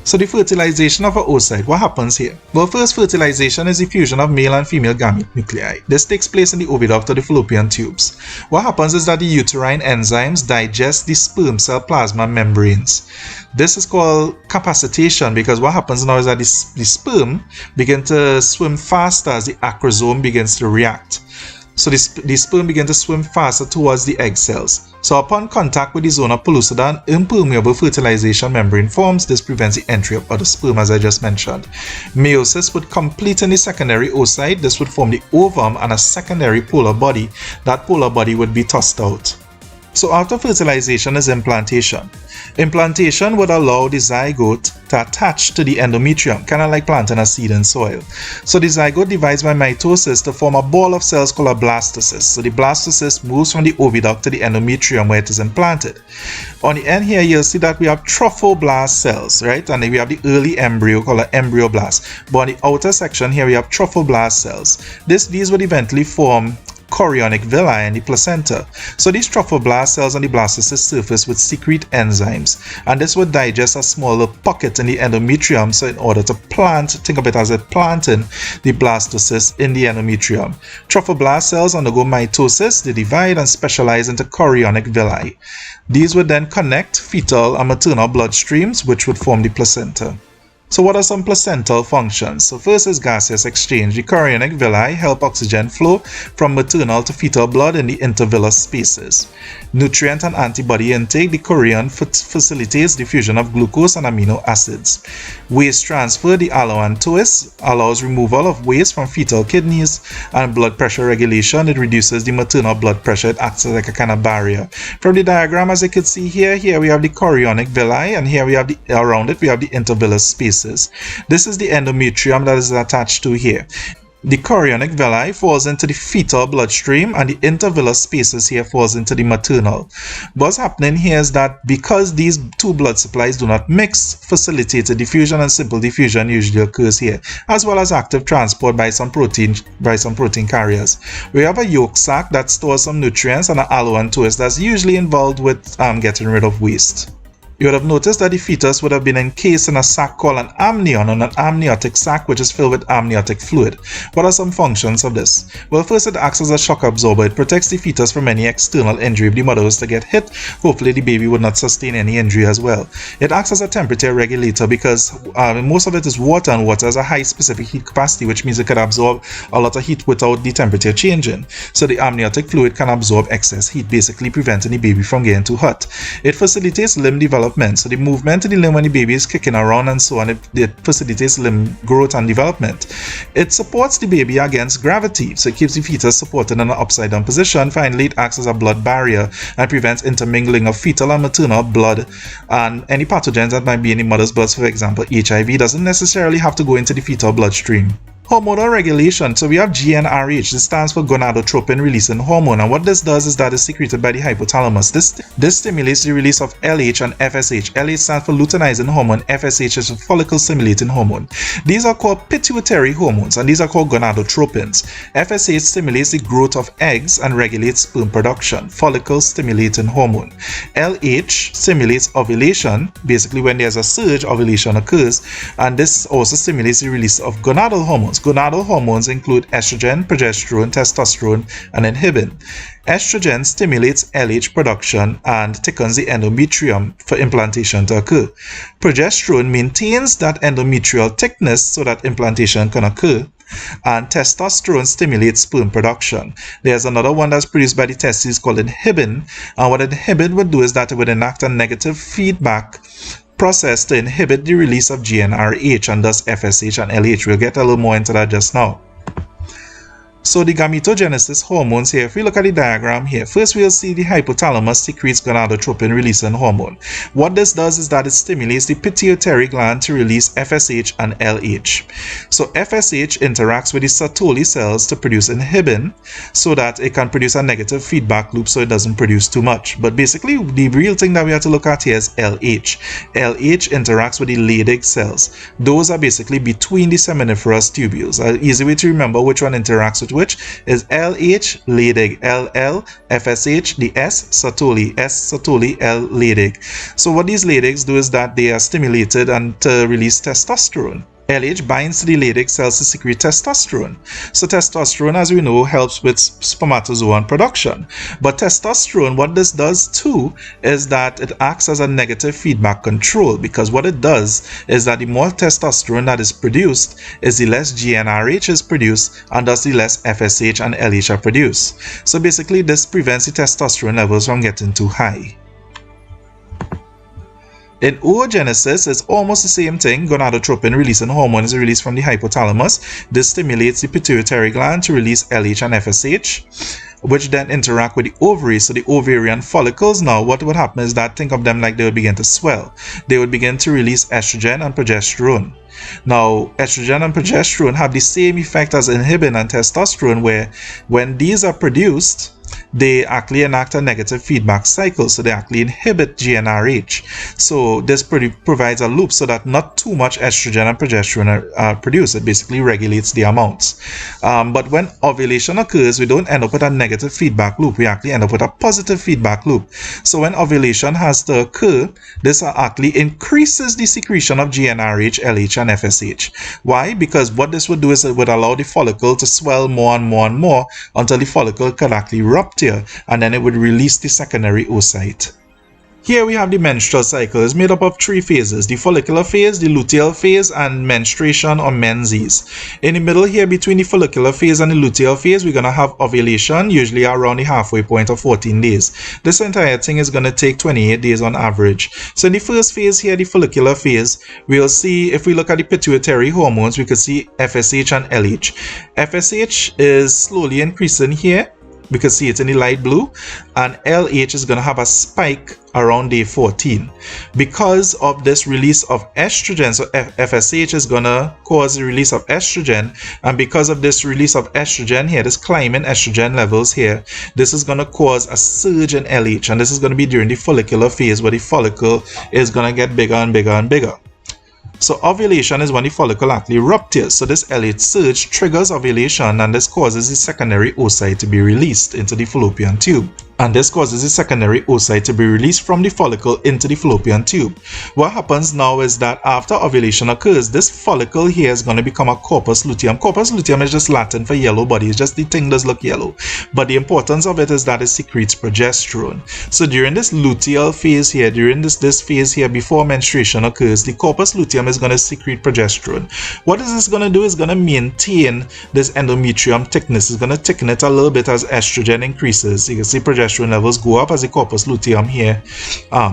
So the fertilization of an oocyte, what happens here? Well, first, fertilization is the fusion of male and female gamete nuclei. This takes place in the oviduct or the fallopian tubes. What happens is that the uterine enzymes digest the sperm cell plasma membranes. This is called capacitation, because what happens now is that the sperm begin to swim faster as the acrosome begins to react. So the sperm begin to swim faster towards the egg cells. So upon contact with the zona pellucida, an impermeable fertilization membrane forms. This prevents the entry of other sperm, as I just mentioned. Meiosis would complete in the secondary oocyte. This would form the ovum and a secondary polar body. That polar body would be tossed out. So after fertilization is implantation. Implantation would allow the zygote to attach to the endometrium, kind of like planting a seed in soil. So the zygote divides by mitosis to form a ball of cells called a blastocyst. So the blastocyst moves from the oviduct to the endometrium where it is implanted. On the end here, you'll see that we have trophoblast cells, right? And then we have the early embryo called an embryoblast. But on the outer section here, we have trophoblast cells. These would eventually form chorionic villi and the placenta. So these trophoblast cells on the blastocyst surface would secrete enzymes, and this would digest a smaller pocket in the endometrium. So in order to plant, think of it as a planting the blastocyst in the endometrium. Trophoblast cells undergo mitosis, they divide and specialize into chorionic villi. These would then connect fetal and maternal bloodstreams, which would form the placenta. So what are some placental functions? So first is gaseous exchange. The chorionic villi help oxygen flow from maternal to fetal blood in the intervillous spaces. Nutrient and antibody intake. The chorion facilitates the fusion of glucose and amino acids. Waste transfer. The alloantois allows removal of waste from fetal kidneys. And blood pressure regulation. It reduces the maternal blood pressure. It acts like a kind of barrier. From the diagram, as you can see here we have the chorionic villi, and here we have around it we have the intervillous spaces. This is the endometrium that is attached to here. The chorionic villi falls into the fetal bloodstream, and the intervillous spaces here falls into the maternal. What's happening here is that because these two blood supplies do not mix, facilitated diffusion and simple diffusion usually occurs here, as well as active transport by some protein carriers. We have a yolk sac that stores some nutrients and an alloantois that's usually involved with getting rid of waste. You would have noticed that the fetus would have been encased in a sac called an amnion, or an amniotic sac, which is filled with amniotic fluid. What are some functions of this? Well, first, it acts as a shock absorber. It protects the fetus from any external injury. If the mother was to get hit, hopefully the baby would not sustain any injury as well. It acts as a temperature regulator because most of it is water, and water has a high specific heat capacity, which means it can absorb a lot of heat without the temperature changing. So the amniotic fluid can absorb excess heat, basically preventing the baby from getting too hot. It facilitates limb development. So the movement in the limb when the baby is kicking around and so on, it facilitates limb growth and development. It supports the baby against gravity, so it keeps the fetus supported in an upside down position. Finally, it acts as a blood barrier and prevents intermingling of fetal and maternal blood and any pathogens that might be in the mother's blood. For example, HIV doesn't necessarily have to go into the fetal bloodstream. Hormonal regulation. So we have GnRH. This stands for gonadotropin releasing hormone, and what this does is that it's secreted by the hypothalamus. This stimulates the release of LH and FSH. LH stands for luteinizing hormone. FSH is a follicle stimulating hormone. These are called pituitary hormones, and these are called gonadotropins. FSH stimulates the growth of eggs and regulates sperm production. Follicle stimulating hormone. LH stimulates ovulation. Basically, when there's a surge, ovulation occurs, and this also stimulates the release of gonadal hormones. Gonadal hormones include estrogen, progesterone, testosterone, and inhibin. Estrogen stimulates LH production and thickens the endometrium for implantation to occur. Progesterone maintains that endometrial thickness so that implantation can occur. And testosterone stimulates sperm production. There's another one that's produced by the testes called inhibin, and what inhibin would do is that it would enact a negative feedback process to inhibit the release of GnRH and thus FSH and LH. We'll get a little more into that just now. So the gametogenesis hormones here, if we look at the diagram here, first we'll see the hypothalamus secretes gonadotropin releasing hormone. What this does is that it stimulates the pituitary gland to release FSH and LH. So FSH interacts with the Sertoli cells to produce inhibin so that it can produce a negative feedback loop so it doesn't produce too much. But basically the real thing that we have to look at here is LH. LH interacts with the Leydig cells. Those are basically between the seminiferous tubules. An easy way to remember which one interacts with which is LH, Leydig, LL, FSH, the S, Sertoli, L, Leydig. So what these Leydigs do is that they are stimulated and to release testosterone. LH binds to the Leydig cells to secrete testosterone. So testosterone, as we know, helps with spermatozoan production. But testosterone, what this does too, is that it acts as a negative feedback control, because what it does is that the more testosterone that is produced is the less GnRH is produced, and thus the less FSH and LH are produced. So basically this prevents the testosterone levels from getting too high. In oogenesis, it's almost the same thing. Gonadotropin releasing hormone is released from the hypothalamus. This stimulates the pituitary gland to release LH and FSH, which then interact with the ovaries. So the ovarian follicles, now what would happen is that, think of them like they would begin to swell. They would begin to release estrogen and progesterone. Now, estrogen and progesterone have the same effect as inhibin and testosterone, where when these are produced, they actually enact a negative feedback cycle, so they actually inhibit GnRH. So this provides a loop so that not too much estrogen and progesterone are produced. It basically regulates the amounts. But when ovulation occurs, we don't end up with a negative feedback loop. We actually end up with a positive feedback loop. So when ovulation has to occur, this actually increases the secretion of GnRH, LH, and FSH. Why? Because what this would do is it would allow the follicle to swell more and more and more until the follicle could actually rupture, and then it would release the secondary oocyte. Here we have the menstrual cycle. It's made up of three phases: the follicular phase, the luteal phase, and menstruation or menses. In the middle here, between the follicular phase and the luteal phase, we're going to have ovulation, usually around the halfway point of 14 days. This entire thing is going to take 28 days on average. So in the first phase here, the follicular phase, we'll see, if we look at the pituitary hormones, we could see FSH and LH. FSH is slowly increasing here. We can see it in the light blue, and LH is going to have a spike around day 14 because of this release of estrogen. So FSH is going to cause the release of estrogen, and because of this release of estrogen here, this climbing estrogen levels here, this is going to cause a surge in LH, and this is going to be during the follicular phase where the follicle is going to get bigger and bigger and bigger. So ovulation is when the follicle actually ruptures. So this LH surge triggers ovulation, and this causes the secondary oocyte to be released into the fallopian tube. and this causes the secondary oocyte to be released from the follicle into the fallopian tube. What happens now is that after ovulation occurs, this follicle here is going to become a corpus luteum. Corpus luteum is just Latin for yellow body. It's just the thing does look yellow. But the importance of it is that it secretes progesterone. So during this luteal phase here, during this phase here before menstruation occurs, the corpus luteum is going to secrete progesterone. What is this going to do? Is going to maintain this endometrium thickness. It's going to thicken it a little bit as estrogen increases. You can see progesterone levels go up as the corpus luteum here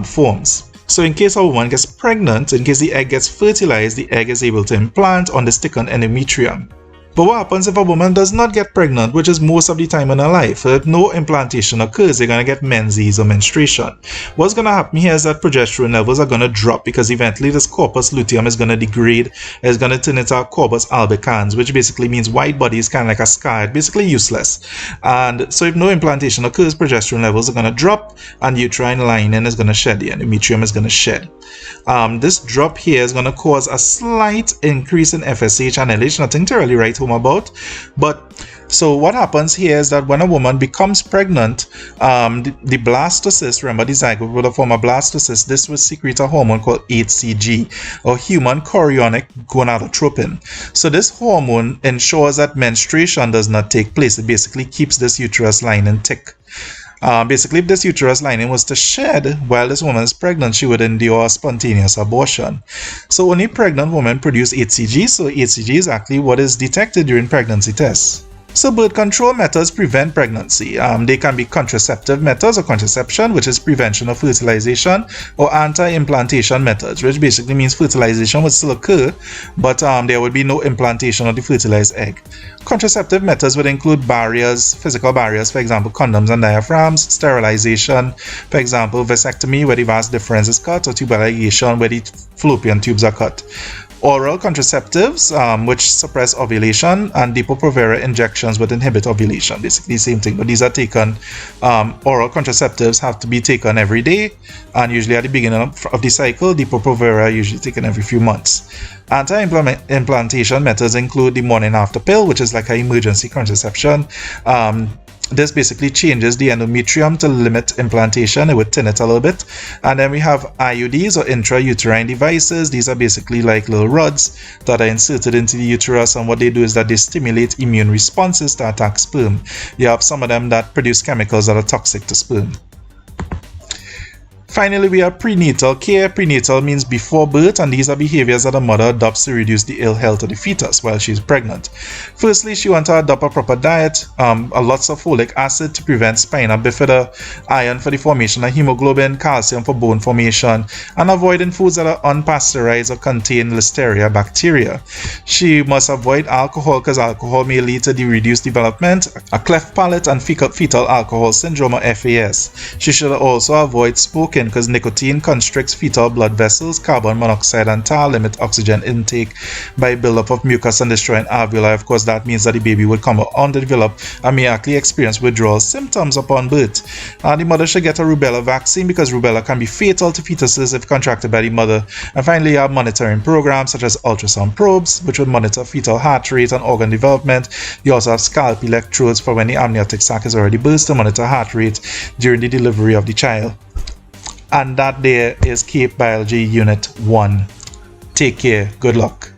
forms. So in case a woman gets pregnant, in case the egg gets fertilized, the egg is able to implant on the thickened endometrium. But what happens if a woman does not get pregnant, which is most of the time in her life? If no implantation occurs, they're going to get menses or menstruation. What's going to happen here is that progesterone levels are going to drop because eventually this corpus luteum is going to degrade. It's going to turn into a corpus albicans, which basically means white body is kind of like a scar, basically useless. And so if no implantation occurs, progesterone levels are going to drop and uterine lining is going to shed, the endometrium is going to shed. This drop here is going to cause a slight increase in FSH and LH, nothing to really write home about. But so what happens here is that when a woman becomes pregnant, the blastocyst, remember the zygote will form a blastocyst, this will secrete a hormone called HCG, or human chorionic gonadotropin. So this hormone ensures that menstruation does not take place. It basically keeps this uterus lining thick. Basically, if this uterus lining was to shed while this woman is pregnant, she would endure a spontaneous abortion. So only pregnant women produce HCG, so HCG is actually what is detected during pregnancy tests. So birth control methods prevent pregnancy. They can be contraceptive methods or contraception, which is prevention of fertilization, or anti-implantation methods, which basically means fertilization would still occur, but there would be no implantation of the fertilized egg. Contraceptive methods would include barriers, physical barriers, for example, condoms and diaphragms, sterilization, for example, vasectomy, where the vas deferens is cut, or tubal ligation, where the fallopian tubes are cut. Oral contraceptives, which suppress ovulation, and Depo-Provera injections would inhibit ovulation. Basically the same thing, but these are taken, oral contraceptives have to be taken every day, and usually at the beginning of the cycle. Depo-Provera are usually taken every few months. Anti-implantation methods include the morning after pill, which is like an emergency contraception. This basically changes the endometrium to limit implantation. It would thin it a little bit. And then we have IUDs, or intrauterine devices. These are basically like little rods that are inserted into the uterus, and what they do is that they stimulate immune responses to attack sperm. You have some of them that produce chemicals that are toxic to sperm. Finally, we have prenatal care. Prenatal means before birth, and these are behaviors that a mother adopts to reduce the ill health of the fetus while she's pregnant. Firstly, she wants to adopt a proper diet, lots of folic acid to prevent spina bifida, iron for the formation of hemoglobin, calcium for bone formation, and avoiding foods that are unpasteurized or contain Listeria bacteria. She must avoid alcohol because alcohol may lead to the reduced development, a cleft palate, and fetal alcohol syndrome, or FAS. She should also avoid smoking because nicotine constricts fetal blood vessels. Carbon monoxide and tar limit oxygen intake by buildup of mucus and destroying alveoli. Of course, that means that the baby will come underdeveloped and may actually experience withdrawal symptoms upon birth. The mother should get a rubella vaccine because rubella can be fatal to fetuses if contracted by the mother. And finally, you have monitoring programs such as ultrasound probes, which would monitor fetal heart rate and organ development. You also have scalp electrodes for when the amniotic sac is already burst to monitor heart rate during the delivery of the child. And that there is Cape Biology Unit 1. Take care. Good luck.